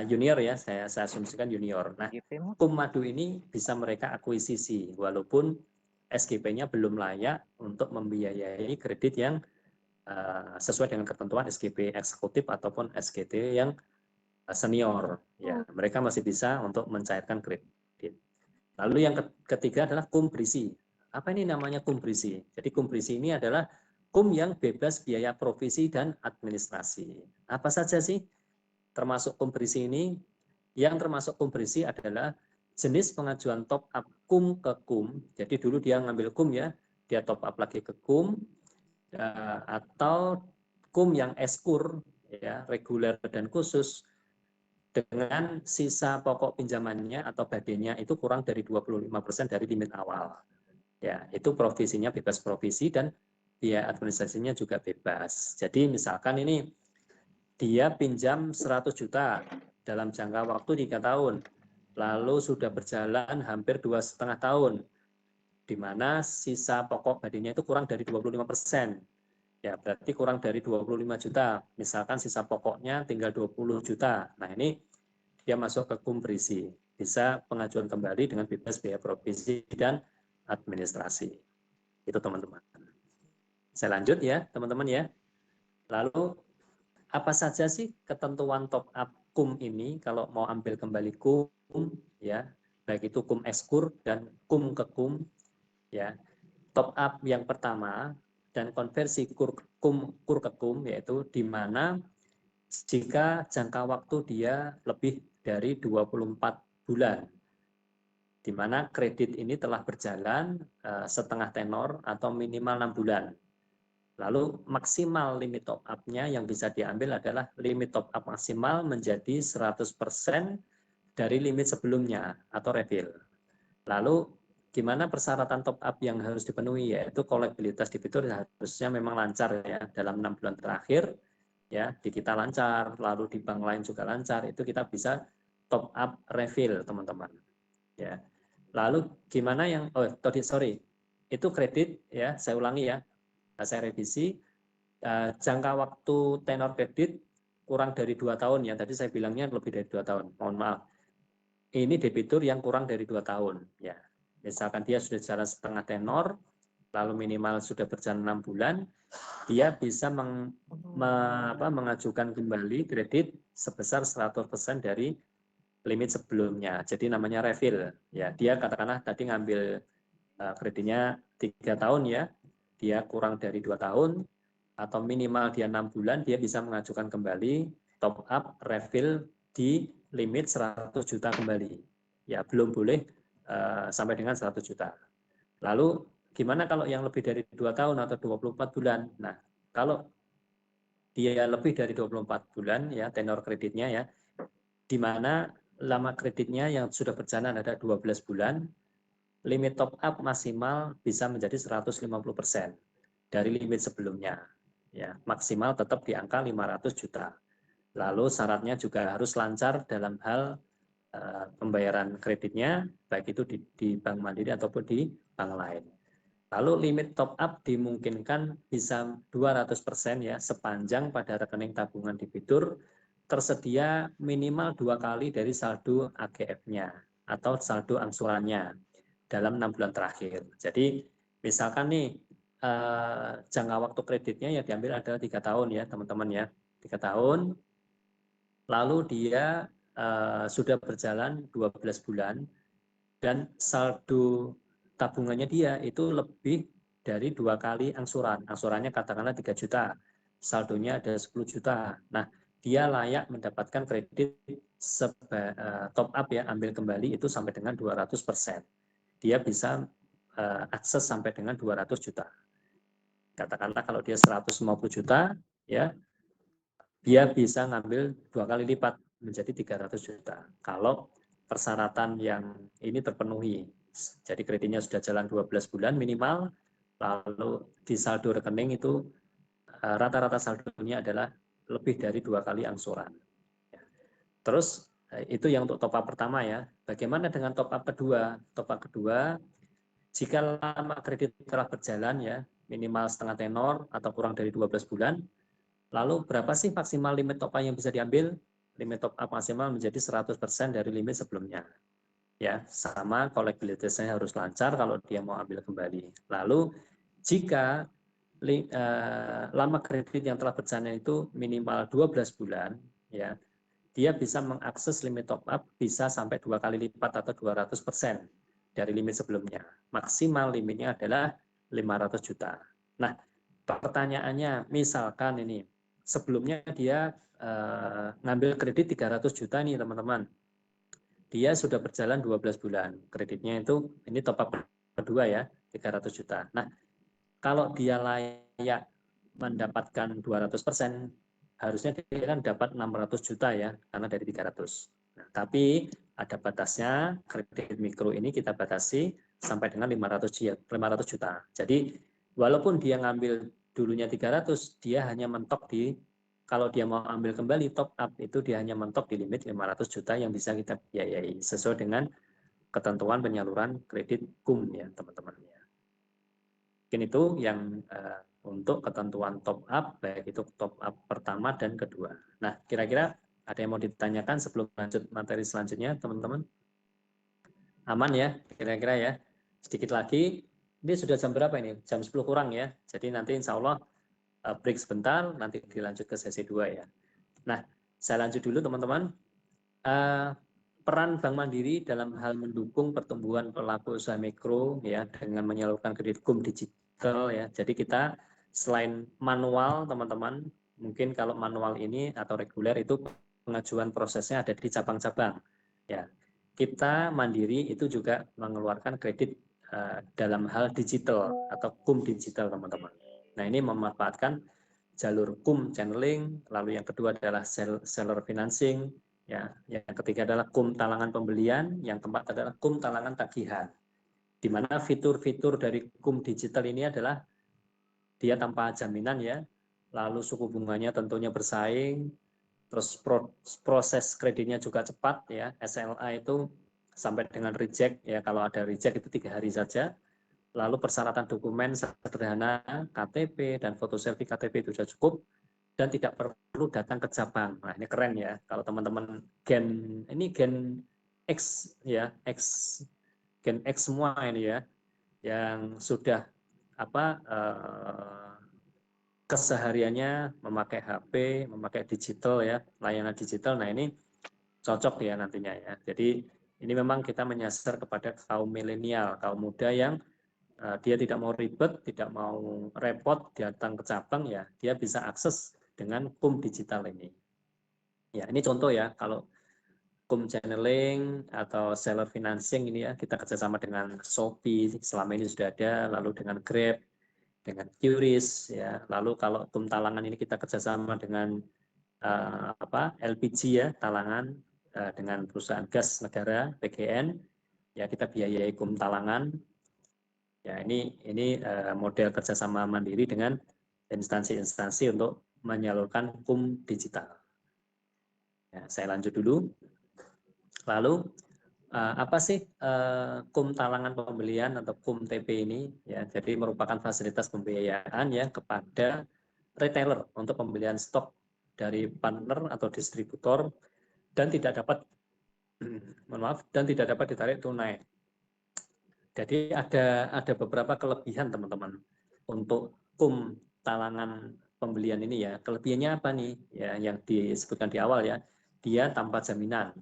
junior ya, saya asumsikan junior. Nah, Kumadu ini bisa mereka akuisisi, walaupun SGP-nya belum layak untuk membiayai kredit yang sesuai dengan ketentuan SGP eksekutif ataupun SGT yang senior ya, mereka masih bisa untuk mencairkan kredit. Lalu yang ketiga adalah kum berisi. Apa ini namanya kum berisi? Jadi kum berisi ini adalah kum yang bebas biaya provisi dan administrasi. Apa saja sih termasuk kum berisi ini? Yang termasuk kum berisi adalah jenis pengajuan top up kum ke kum. Jadi dulu dia ngambil kum ya, dia top up lagi ke kum, atau kum yang eskur ya, reguler dan khusus, dengan sisa pokok pinjamannya atau badenya itu kurang dari 25% dari limit awal. Ya, itu provisinya bebas provisi dan biaya administrasinya juga bebas. Jadi misalkan ini dia pinjam 100 juta dalam jangka waktu 3 tahun, lalu sudah berjalan hampir 2,5 tahun, di mana sisa pokok badenya itu kurang dari 25%. Ya, berarti kurang dari 25 juta. Misalkan sisa pokoknya tinggal 20 juta. Nah, ini dia masuk ke kum berisi. Bisa pengajuan kembali dengan bebas biaya provisi dan administrasi. Itu teman-teman. Saya lanjut ya, teman-teman ya. Lalu, apa saja sih ketentuan top up kum ini kalau mau ambil kembali kum ya, baik itu kum ekskur dan kum ke kum ya. Top up yang pertama dan konversi kur ke kum yaitu di mana jika jangka waktu dia lebih dari 24 bulan, di mana kredit ini telah berjalan setengah tenor atau minimal 6 bulan. Lalu maksimal limit top up-nya yang bisa diambil adalah limit top up maksimal menjadi 100% dari limit sebelumnya atau refill. Lalu gimana persyaratan top up yang harus dipenuhi, yaitu kolektabilitas debitur harusnya memang lancar ya dalam 6 bulan terakhir ya, di kita lancar, lalu di bank lain juga lancar, itu kita bisa top up refill teman-teman ya. Lalu gimana yang itu kredit ya, saya ulangi ya, saya revisi, jangka waktu tenor kredit kurang dari 2 tahun ya, tadi saya bilangnya lebih dari 2 tahun, mohon maaf. Ini debitur yang kurang dari 2 tahun ya. Misalkan dia sudah jalan setengah tenor, lalu minimal sudah berjalan 6 bulan, dia bisa mengajukan kembali kredit sebesar 100% dari limit sebelumnya. Jadi namanya refill ya. Dia katakanlah tadi ngambil kreditnya 3 tahun ya, dia kurang dari 2 tahun atau minimal dia 6 bulan, dia bisa mengajukan kembali top up refill di limit 100 juta kembali. Ya, belum boleh sampai dengan 100 juta. Lalu gimana kalau yang lebih dari 2 tahun atau 24 bulan? Nah, kalau dia lebih dari 24 bulan ya tenor kreditnya ya, di mana lama kreditnya yang sudah berjalan ada 12 bulan, limit top up maksimal bisa menjadi 150% dari limit sebelumnya. Ya, maksimal tetap di angka 500 juta. Lalu syaratnya juga harus lancar dalam hal pembayaran kreditnya, baik itu di Bank Mandiri ataupun di bank lain. Lalu limit top up dimungkinkan bisa 200% ya, sepanjang pada rekening tabungan debitur tersedia minimal 2 kali dari saldo AGF-nya atau saldo angsurannya dalam 6 bulan terakhir. Jadi misalkan nih jangka waktu kreditnya yang diambil adalah 3 tahun ya teman-teman ya, 3 tahun, lalu dia sudah berjalan 12 bulan dan saldo tabungannya dia itu lebih dari 2 kali angsuran. Angsurannya katakanlah 3 juta, saldonya ada 10 juta. Nah, dia layak mendapatkan kredit top up ya, ambil kembali itu sampai dengan 200%. Dia bisa akses sampai dengan 200 juta. Katakanlah kalau dia 150 juta, ya, dia bisa ngambil 2 kali lipat menjadi 300 juta. Kalau persyaratan yang ini terpenuhi. Jadi kreditnya sudah jalan 12 bulan minimal, lalu di saldo rekening itu rata-rata saldonya adalah lebih dari 2 kali angsuran. Terus itu yang untuk top up pertama ya. Bagaimana dengan top up kedua? Top up kedua, jika lama kredit telah berjalan ya, minimal setengah tenor atau kurang dari 12 bulan, lalu berapa sih maksimal limit top up yang bisa diambil? Limit top up maksimal menjadi 100% dari limit sebelumnya. Ya, sama kolektabilitasnya harus lancar kalau dia mau ambil kembali. Lalu jika lama kredit yang telah berjalan itu minimal 12 bulan, ya, dia bisa mengakses limit top up bisa sampai 2 kali lipat atau 200% dari limit sebelumnya. Maksimal limitnya adalah 500 juta. Nah, pertanyaannya, misalkan ini, sebelumnya dia ngambil kredit 300 juta nih teman-teman. Dia sudah berjalan 12 bulan. Kreditnya itu, ini top up kedua ya, 300 juta. Nah, kalau dia layak mendapatkan 200%, harusnya dia kan dapat 600 juta ya, karena dari 300. Nah, tapi ada batasnya, kredit mikro ini kita batasi sampai dengan 500 juta. Jadi walaupun dia ngambil dulunya 300, dia hanya mentok di, kalau dia mau ambil kembali top up, itu dia hanya mentok di limit 500 juta yang bisa kita biayai sesuai dengan ketentuan penyaluran kredit KUM ya teman-teman. Mungkin itu yang untuk ketentuan top up, baik itu top up pertama dan kedua. Nah, kira-kira ada yang mau ditanyakan sebelum lanjut materi selanjutnya, teman-teman? Aman ya, kira-kira ya. Sedikit lagi, ini sudah jam berapa ini? Jam 10 kurang ya. Jadi nanti insya Allah break sebentar, nanti dilanjut ke sesi 2 ya. Nah, saya lanjut dulu teman-teman. Peran Bank Mandiri dalam hal mendukung pertumbuhan pelaku usaha mikro ya dengan menyalurkan kredit KUM digital ya. Jadi kita selain manual teman-teman, Mungkin kalau manual ini atau reguler itu pengajuan prosesnya ada di cabang-cabang. Ya, kita Mandiri itu juga mengeluarkan kredit dalam hal digital atau KUM digital, teman-teman. Nah, ini memanfaatkan jalur KUM channeling, lalu yang kedua adalah seller financing, ya, yang ketiga adalah KUM talangan pembelian, yang keempat adalah KUM talangan tagihan. Di mana fitur-fitur dari KUM digital ini adalah dia tanpa jaminan ya, lalu suku bunganya tentunya bersaing, terus proses kreditnya juga cepat ya, SLA itu sampai dengan reject ya, kalau ada reject itu 3 hari saja. Lalu persyaratan dokumen sederhana, KTP dan foto selfie KTP itu sudah cukup dan tidak perlu datang ke cabang. Nah, ini keren ya. Kalau teman-teman gen X ya, gen X semua ini ya, yang sudah kesehariannya memakai HP, memakai digital ya, layanan digital. Nah, ini cocok ya nantinya ya. Jadi ini memang kita menyasar kepada kaum milenial, kaum muda yang dia tidak mau ribet, tidak mau repot datang ke cabang ya, dia bisa akses dengan KUM digital ini. Ya, ini contoh ya, kalau KUM channeling atau seller financing ini ya, kita kerjasama dengan Shopee, selama ini sudah ada, lalu dengan Grab, dengan QRIS ya, lalu kalau KUM talangan ini kita kerjasama dengan LPG ya, talangan dengan perusahaan gas negara PGN, ya kita biayai KUM talangan. Ya, ini model kerjasama Mandiri dengan instansi-instansi untuk menyalurkan KUM digital. Ya, saya lanjut dulu. Lalu apa sih KUM talangan pembelian atau KUM TP ini? Ya, jadi merupakan fasilitas pembiayaan ya kepada retailer untuk pembelian stok dari partner atau distributor dan tidak dapat ditarik tunai. Jadi ada beberapa kelebihan teman-teman untuk KUM talangan pembelian ini ya. Kelebihannya apa nih? Ya, yang disebutkan di awal ya. Dia tanpa jaminan.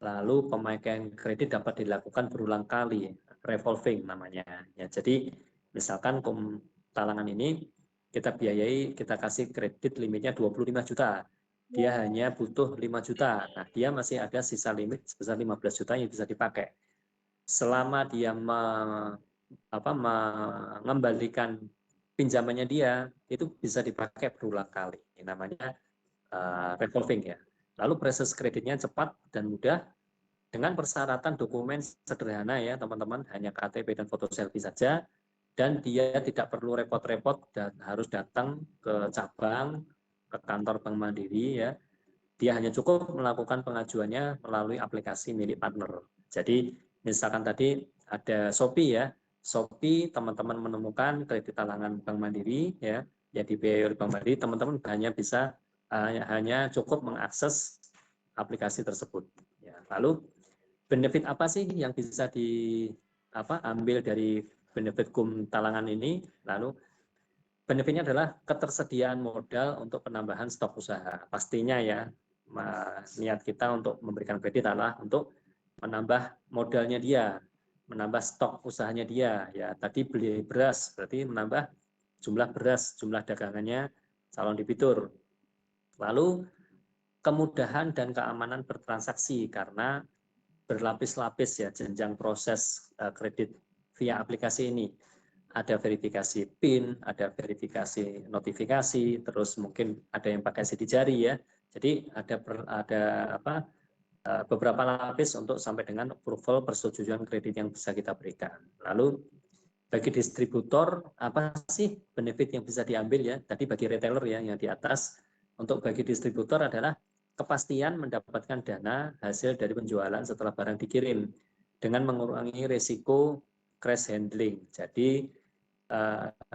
Lalu pemakaian kredit dapat dilakukan berulang kali, revolving namanya. Ya, jadi misalkan KUM talangan ini kita biayai, kita kasih kredit limitnya 25 juta. Dia hanya butuh 5 juta. Nah, dia masih ada sisa limit sebesar 15 juta yang bisa dipakai. Selama dia mengembalikan pinjamannya dia, itu bisa dipakai berulang kali. Ini namanya revolving ya. Lalu proses kreditnya cepat dan mudah dengan persyaratan dokumen sederhana ya teman-teman, hanya KTP dan foto selfie saja, dan dia tidak perlu repot-repot dan harus datang ke cabang, ke kantor Bank Mandiri ya. Dia hanya cukup melakukan pengajuannya melalui aplikasi milik partner. Jadi misalkan tadi ada Shopee ya, Shopee teman-teman menemukan kredit talangan Bank Mandiri ya, yang dibiayai oleh Bank Mandiri, teman-teman hanya cukup mengakses aplikasi tersebut. Ya, lalu benefit apa sih yang bisa diambil dari benefit KUM talangan ini? Lalu benefitnya adalah ketersediaan modal untuk penambahan stok usaha. Pastinya ya, niat kita untuk memberikan kredit adalah untuk menambah modalnya dia, menambah stok usahanya dia. Ya, tadi beli beras berarti menambah jumlah beras, jumlah dagangannya calon debitur. Lalu kemudahan dan keamanan bertransaksi karena berlapis-lapis ya jenjang proses kredit via aplikasi ini. Ada verifikasi PIN, ada verifikasi notifikasi, terus mungkin ada yang pakai sidik jari ya. Jadi ada beberapa lapis untuk sampai dengan approval persetujuan kredit yang bisa kita berikan. Lalu bagi distributor apa sih benefit yang bisa diambil ya? Tadi bagi retailer ya yang di atas, untuk bagi distributor adalah kepastian mendapatkan dana hasil dari penjualan setelah barang dikirim dengan mengurangi risiko crash handling. Jadi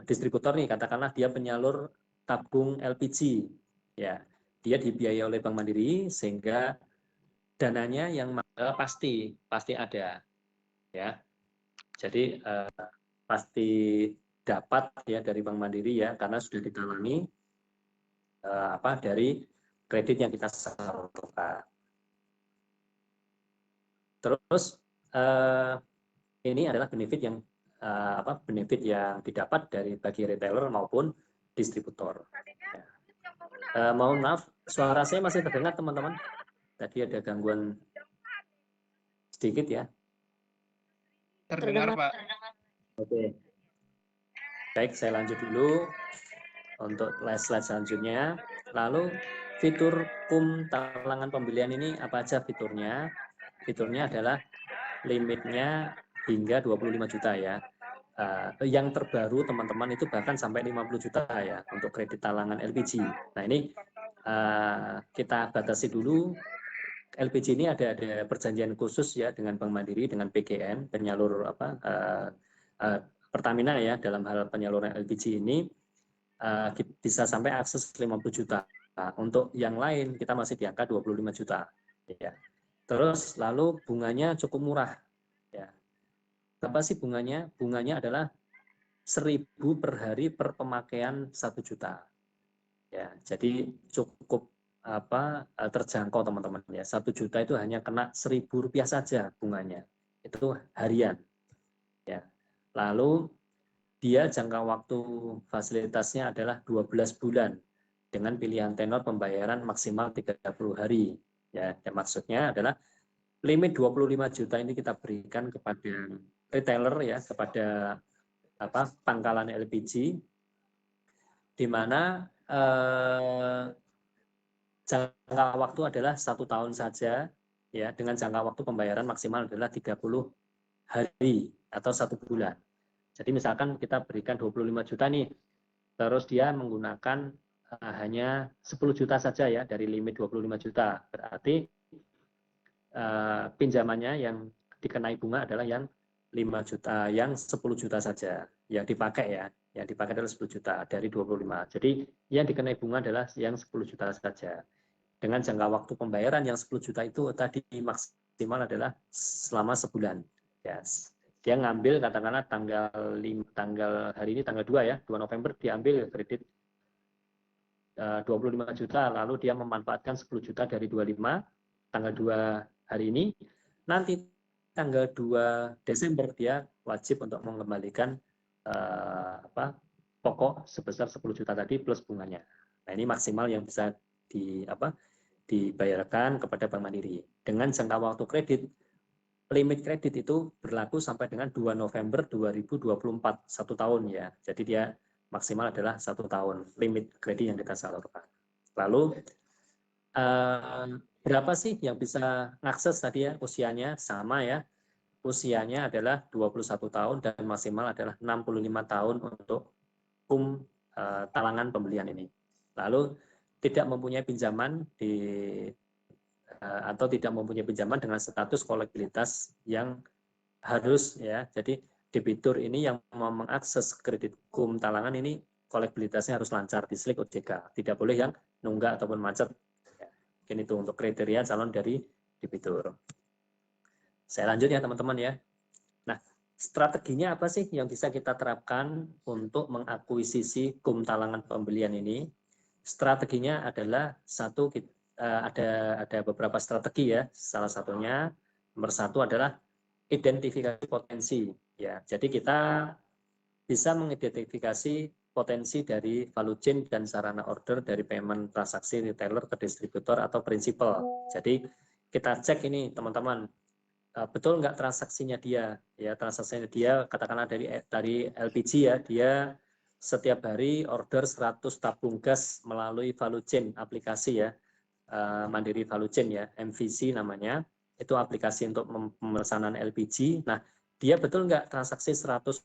distributor nih katakanlah dia penyalur tabung LPG ya, dia dibiayai oleh Bank Mandiri sehingga dananya yang pasti ada ya, jadi pasti dapat ya dari Bank Mandiri ya karena sudah ditalangi dari kredit yang kita salurkan. Terus ini adalah benefit yang didapat dari bagi retailer maupun distributor. Ya. Mohon maaf, suara saya masih terdengar teman-teman. Tadi ada gangguan sedikit ya. Terdengar, Pak. Oke. Baik, saya lanjut dulu untuk slide selanjutnya. Lalu fitur KUM talangan pembelian ini apa aja fiturnya? Fiturnya adalah limitnya hingga 25 juta ya. Yang terbaru teman-teman itu bahkan sampai 50 juta ya untuk kredit talangan LPG. Nah ini kita batasi dulu. LPG ini ada perjanjian khusus ya dengan Bank Mandiri, dengan PGN, penyalur Pertamina ya dalam hal penyaluran LPG ini bisa sampai akses 50 juta. Nah, untuk yang lain kita masih di angka 25 juta. Ya. Terus lalu bunganya cukup murah. Ya. Berapa sih bunganya? Bunganya adalah 1.000 per hari per pemakaian 1 juta. Ya, jadi cukup terjangkau teman-teman ya. 1 juta itu hanya kena Rp1.000 saja bunganya. Itu harian. Ya. Lalu dia jangka waktu fasilitasnya adalah 12 bulan dengan pilihan tenor pembayaran maksimal 30 hari. Ya, maksudnya adalah limit 25 juta ini kita berikan kepada retailer ya, kepada pangkalan LPG, di mana jangka waktu adalah 1 tahun saja ya, dengan jangka waktu pembayaran maksimal adalah 30 hari atau 1 bulan. Jadi misalkan kita berikan 25 juta nih, terus dia menggunakan hanya 10 juta saja ya dari limit 25 juta. Berarti pinjamannya yang dikenai bunga adalah yang 5 juta, yang 10 juta saja yang dipakai ya. Yang dipakai adalah 10 juta dari 25. Jadi yang dikenai bunga adalah yang 10 juta saja. Dengan jangka waktu pembayaran yang 10 juta itu tadi maksimal adalah selama sebulan. Yes. Dia ngambil katakanlah tanggal hari ini tanggal 2 ya, 2 November diambil kredit 25 juta, lalu dia memanfaatkan 10 juta dari 25 tanggal 2 hari ini, nanti tanggal 2 Desember dia wajib untuk mengembalikan pokok sebesar 10 juta tadi plus bunganya. Nah, ini maksimal yang bisa dibayarkan kepada Bank Mandiri. Dengan jangka waktu kredit, limit kredit itu berlaku sampai dengan 2 November 2024, 1 tahun ya. Jadi dia maksimal adalah 1 tahun limit kredit yang kita salurkan. Lalu berapa sih yang bisa ngakses tadi ya? Usianya sama ya. Usianya adalah 21 tahun dan maksimal adalah 65 tahun untuk KUM talangan pembelian ini. Lalu tidak mempunyai pinjaman atau tidak mempunyai pinjaman dengan status kolektibilitas yang harus ya. Jadi debitur ini yang mau mengakses kredit KUM talangan ini kolektibilitasnya harus lancar di SLIK OJK. Tidak boleh yang nunggak ataupun macet. Mungkin itu untuk kriteria calon dari debitur. Saya lanjut ya teman-teman ya. Nah, strateginya apa sih yang bisa kita terapkan untuk mengakuisisi KUM talangan pembelian ini? Strateginya adalah ada beberapa strategi ya. Salah satunya nomor 1 adalah identifikasi potensi ya. Jadi kita bisa mengidentifikasi potensi dari value chain dan sarana order dari payment transaksi retailer ke distributor atau prinsipal. Jadi kita cek ini teman-teman, betul nggak transaksinya dia ya, transaksinya dia katakanlah dari LPG ya, dia setiap hari order 100 tabung gas melalui value chain aplikasi ya, Mandiri Value Chain ya, MVC namanya, itu aplikasi untuk pemesanan LPG. Nah, dia betul nggak transaksi 100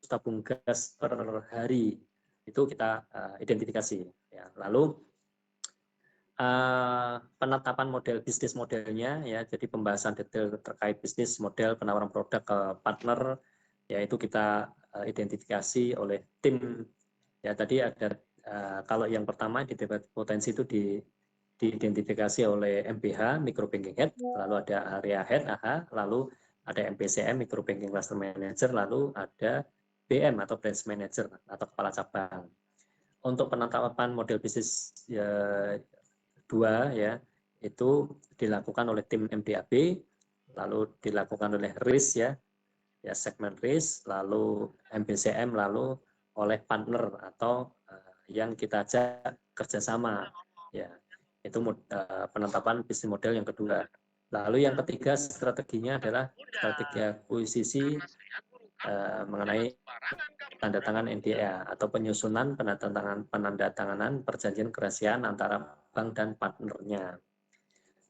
tabung gas per hari, itu kita identifikasi ya. Lalu penetapan model bisnis modelnya ya, jadi pembahasan detail terkait bisnis model penawaran produk ke partner ya, itu kita identifikasi oleh tim ya. Tadi ada kalau yang pertama identifikasi potensi itu diidentifikasi oleh MBH Micro Banking Head, lalu ada Area Head AH, lalu ada MPCM Micro Banking Cluster Manager, lalu ada BM atau Branch Manager atau kepala cabang. Untuk penetapan model bisnis 2 ya, itu dilakukan oleh tim MDAB, lalu dilakukan oleh RIS ya, segmen RIS, lalu MBCM, lalu oleh partner atau yang kita ajak kerjasama ya. Itu penetapan bisnis model yang kedua. Lalu yang ketiga strateginya adalah strategi akuisisi mengenai tanda tangan NDA atau penyusunan penandatanganan perjanjian kerahasiaan antara bank dan partnernya.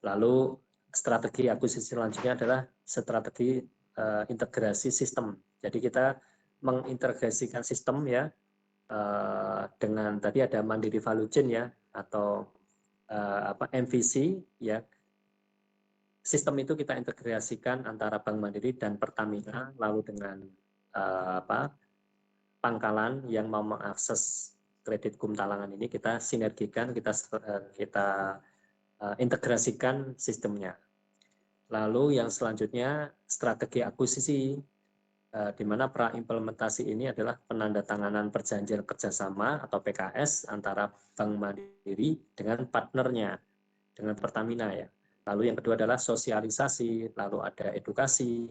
Lalu strategi akuisisi selanjutnya adalah strategi integrasi sistem. Jadi kita mengintegrasikan sistem ya dengan tadi ada Mandiri Value Chain ya atau MVC ya. Sistem itu kita integrasikan antara Bank Mandiri dan Pertamina, lalu dengan pangkalan yang mau mengakses kredit kum talangan ini kita sinergikan, kita integrasikan sistemnya. Lalu yang selanjutnya strategi akuisisi, di mana pra-implementasi ini adalah penandatanganan perjanjian kerjasama atau PKS antara Bank Mandiri dengan partnernya, dengan Pertamina ya. Lalu yang kedua adalah sosialisasi, lalu ada edukasi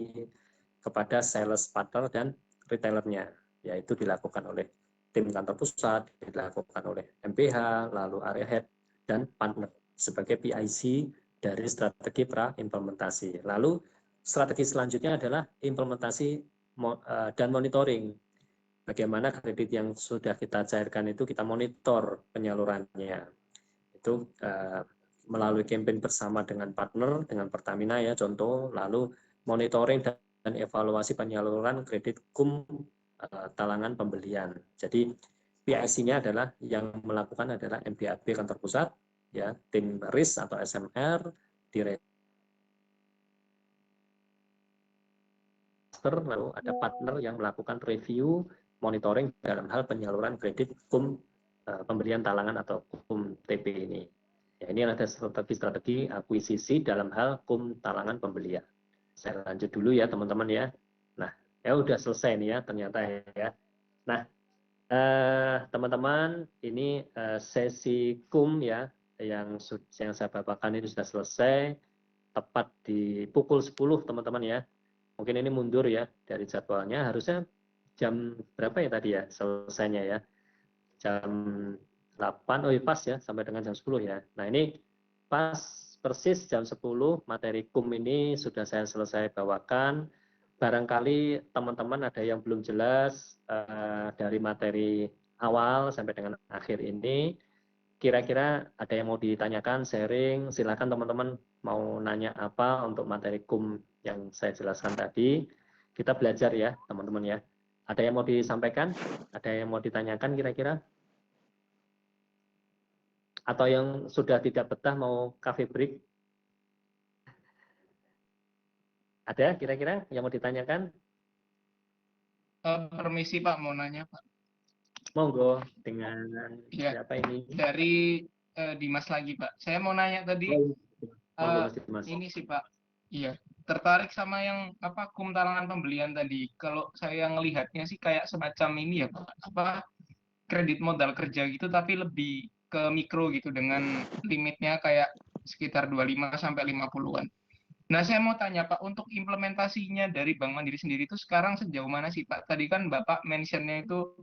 kepada sales partner dan retailernya, yaitu dilakukan oleh tim kantor pusat, dilakukan oleh MPH, lalu area head, dan partner sebagai PIC dari strategi pra-implementasi. Lalu strategi selanjutnya adalah implementasi dan monitoring. Bagaimana kredit yang sudah kita cairkan itu kita monitor penyalurannya. Itu melalui campaign bersama dengan partner, dengan Pertamina ya contoh, lalu monitoring dan evaluasi penyaluran kredit kum talangan pembelian. Jadi PIC-nya adalah yang melakukan adalah MBAB kantor pusat, ya tim RIS atau SMR, direktur, lalu ada partner yang melakukan review, monitoring dalam hal penyaluran kredit kum pembelian talangan atau kum TP ini. Ya, ini ada strategi akuisisi dalam hal kum talangan pembelian. Saya lanjut dulu ya teman-teman ya. Nah, ya udah selesai nih ya ternyata ya. Nah, teman-teman ini sesi kum ya yang saya bawakan ini sudah selesai tepat di pukul 10 teman-teman ya. Mungkin ini mundur ya dari jadwalnya, harusnya jam berapa ya tadi ya selesainya ya. Jam 8, oh iya pas ya, sampai dengan jam 10 ya. Nah ini pas persis jam 10, materi kum ini sudah saya selesai bawakan. Barangkali teman-teman ada yang belum jelas dari materi awal sampai dengan akhir ini. Kira-kira ada yang mau ditanyakan, sharing, silakan teman-teman mau nanya apa untuk materi kum yang saya jelaskan tadi. Kita belajar ya teman-teman ya. Ada yang mau disampaikan? Ada yang mau ditanyakan kira-kira? Atau yang sudah tidak betah mau cafe break? Ada kira-kira yang mau ditanyakan? Permisi Pak, mau nanya Pak. Monggo, dengan Ya, siapa ini? dari Dimas lagi Pak. Saya mau nanya tadi, Monggo, Mas. ini sih Pak. Iya, tertarik sama yang apa kum talangan pembelian tadi. Kalau saya ngelihatnya sih kayak semacam ini ya Pak, apa kredit modal kerja gitu, tapi lebih ke mikro gitu dengan limitnya kayak sekitar 25 sampai 50-an. Nah, saya mau tanya Pak, untuk implementasinya dari Bank Mandiri sendiri itu sekarang sejauh mana sih Pak? Tadi kan Bapak mentionnya itu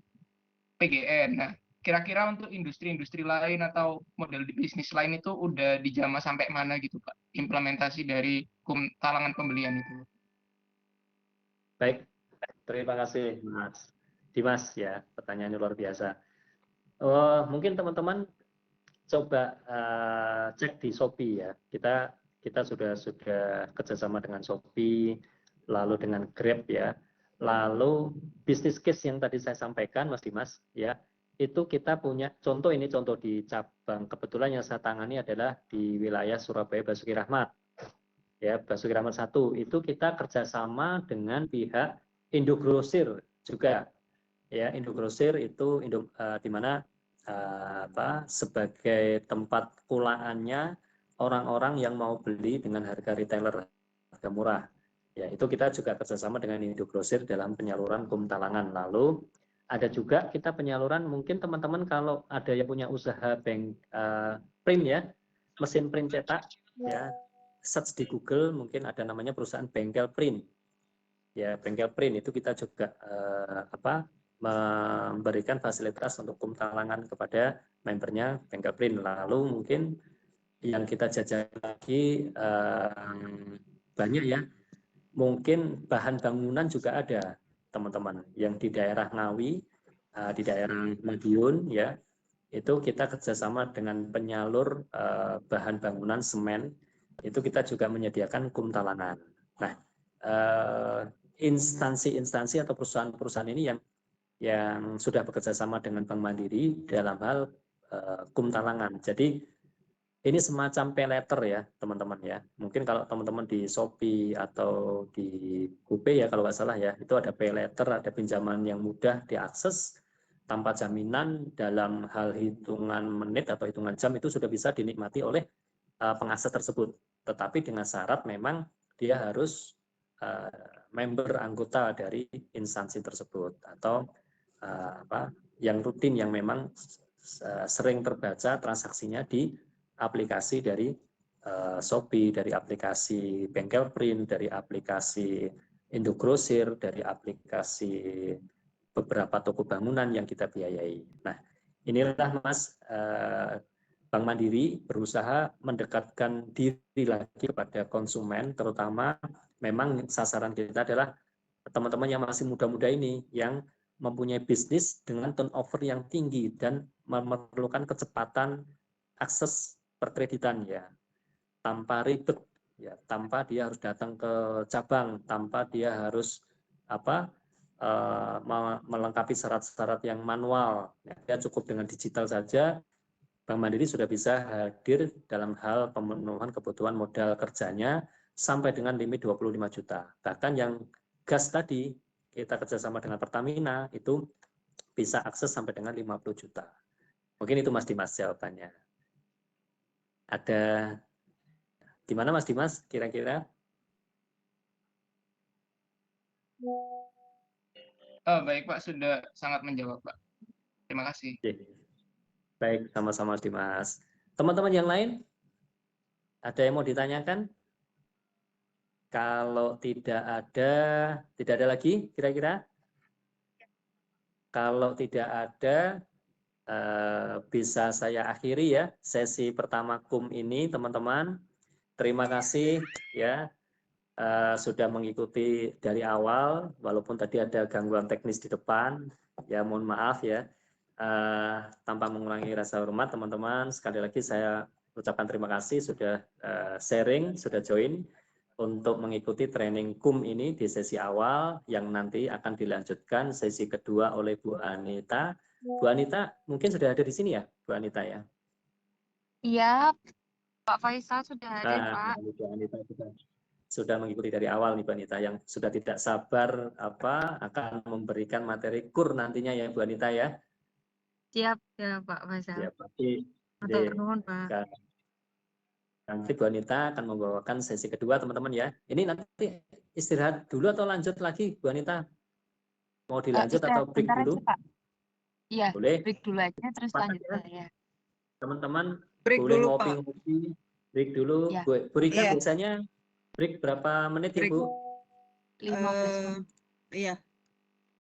PGN. Nah, kira-kira untuk industri-industri lain atau model bisnis lain itu udah dijamah sampai mana gitu Pak? Implementasi dari talangan pembelian itu. Baik, terima kasih Mas Dimas ya, pertanyaannya luar biasa. Mungkin teman-teman coba cek di Shopee ya. Kita sudah kerjasama dengan Shopee, lalu dengan Grab ya. Lalu bisnis case yang tadi saya sampaikan Mas Dimas ya, itu kita punya contoh di cabang, kebetulan yang saya tangani adalah di wilayah Surabaya Basuki Rahmat. Ya, Basuki Rahmat 1 itu kita kerjasama dengan pihak Indogrosir juga. Ya, Indogrosir itu di mana sebagai tempat pulaannya orang-orang yang mau beli dengan harga retailer, harga murah. Ya, itu kita juga kerjasama dengan Indogrosir dalam penyaluran kum talangan. Lalu ada juga kita penyaluran, mungkin teman-teman kalau ada yang punya usaha bank print ya, mesin print cetak ya, search di Google mungkin ada namanya perusahaan bengkel print. Ya, bengkel print itu kita juga memberikan fasilitas untuk kum talangan kepada membernya Bengkel Lalu mungkin yang kita jajaki lagi banyak ya. Mungkin bahan bangunan juga ada teman-teman yang di daerah Ngawi, di daerah Madiun ya, itu kita kerjasama dengan penyalur bahan bangunan semen, itu kita juga menyediakan kum talangan. Nah, instansi-instansi atau perusahaan-perusahaan ini yang sudah bekerja sama dengan Bank Mandiri dalam hal kum talangan. Jadi ini semacam pay letter ya teman-teman ya. Mungkin kalau teman-teman di Shopee atau di GoPay ya kalau nggak salah ya, itu ada pay letter, ada pinjaman yang mudah diakses tanpa jaminan dalam hal hitungan menit atau hitungan jam itu sudah bisa dinikmati oleh pengakses tersebut. Tetapi dengan syarat memang dia harus member anggota dari instansi tersebut atau yang rutin yang memang sering terbaca transaksinya di aplikasi dari Shopee, dari aplikasi Bengkel Print, dari aplikasi Indogrosir, dari aplikasi beberapa toko bangunan yang kita biayai. Nah, inilah Mas, Bank Mandiri berusaha mendekatkan diri lagi kepada konsumen, terutama memang sasaran kita adalah teman-teman yang masih muda-muda ini, yang mempunyai bisnis dengan turnover yang tinggi dan memerlukan kecepatan akses perkreditan ya, tanpa ribet ya, tanpa dia harus datang ke cabang, tanpa dia harus melengkapi syarat-syarat yang manual. Ya, dia cukup dengan digital saja. Bank Mandiri sudah bisa hadir dalam hal pemenuhan kebutuhan modal kerjanya sampai dengan limit 25 juta. Bahkan yang gas tadi kita kerjasama dengan Pertamina itu bisa akses sampai dengan 50 juta. Mungkin itu Mas Dimas jawabannya. Ada gimana Mas Dimas kira-kira? Baik Pak, sudah sangat menjawab Pak. Terima kasih. Baik, sama-sama Mas Dimas. Teman-teman yang lain, ada yang mau ditanyakan? Kalau tidak ada lagi kira-kira? Kalau tidak ada, bisa saya akhiri ya sesi pertama KUM ini teman-teman. Terima kasih ya sudah mengikuti dari awal, walaupun tadi ada gangguan teknis di depan, ya mohon maaf ya. Tanpa mengurangi rasa hormat teman-teman, sekali lagi saya ucapkan terima kasih sudah sharing, sudah join untuk mengikuti training KUM ini di sesi awal yang nanti akan dilanjutkan sesi kedua oleh Bu Anita. Bu Anita mungkin sudah ada di sini ya, Bu Anita ya? Iya, Pak Faisal sudah hadir, Pak. Bu Anita sudah mengikuti dari awal nih Bu Anita, yang sudah tidak sabar akan memberikan materi KUR nantinya ya Bu Anita ya. Siap ya Pak Faisal. Ya, pasti. Matur nuwun, Pak. Nanti Bu Anita akan membawakan sesi kedua teman-teman ya. Ini nanti istirahat dulu atau lanjut lagi Bu Anita? Mau dilanjut atau break dulu? Aja, Pak. Iya, boleh. Break dulu aja terus lanjut ya. Teman-teman Break boleh dulu, ngopi-ngopi. Break dulu. Ya. Bu Rika Iya. biasanya break berapa menit ya Bu? 15 menit. Iya,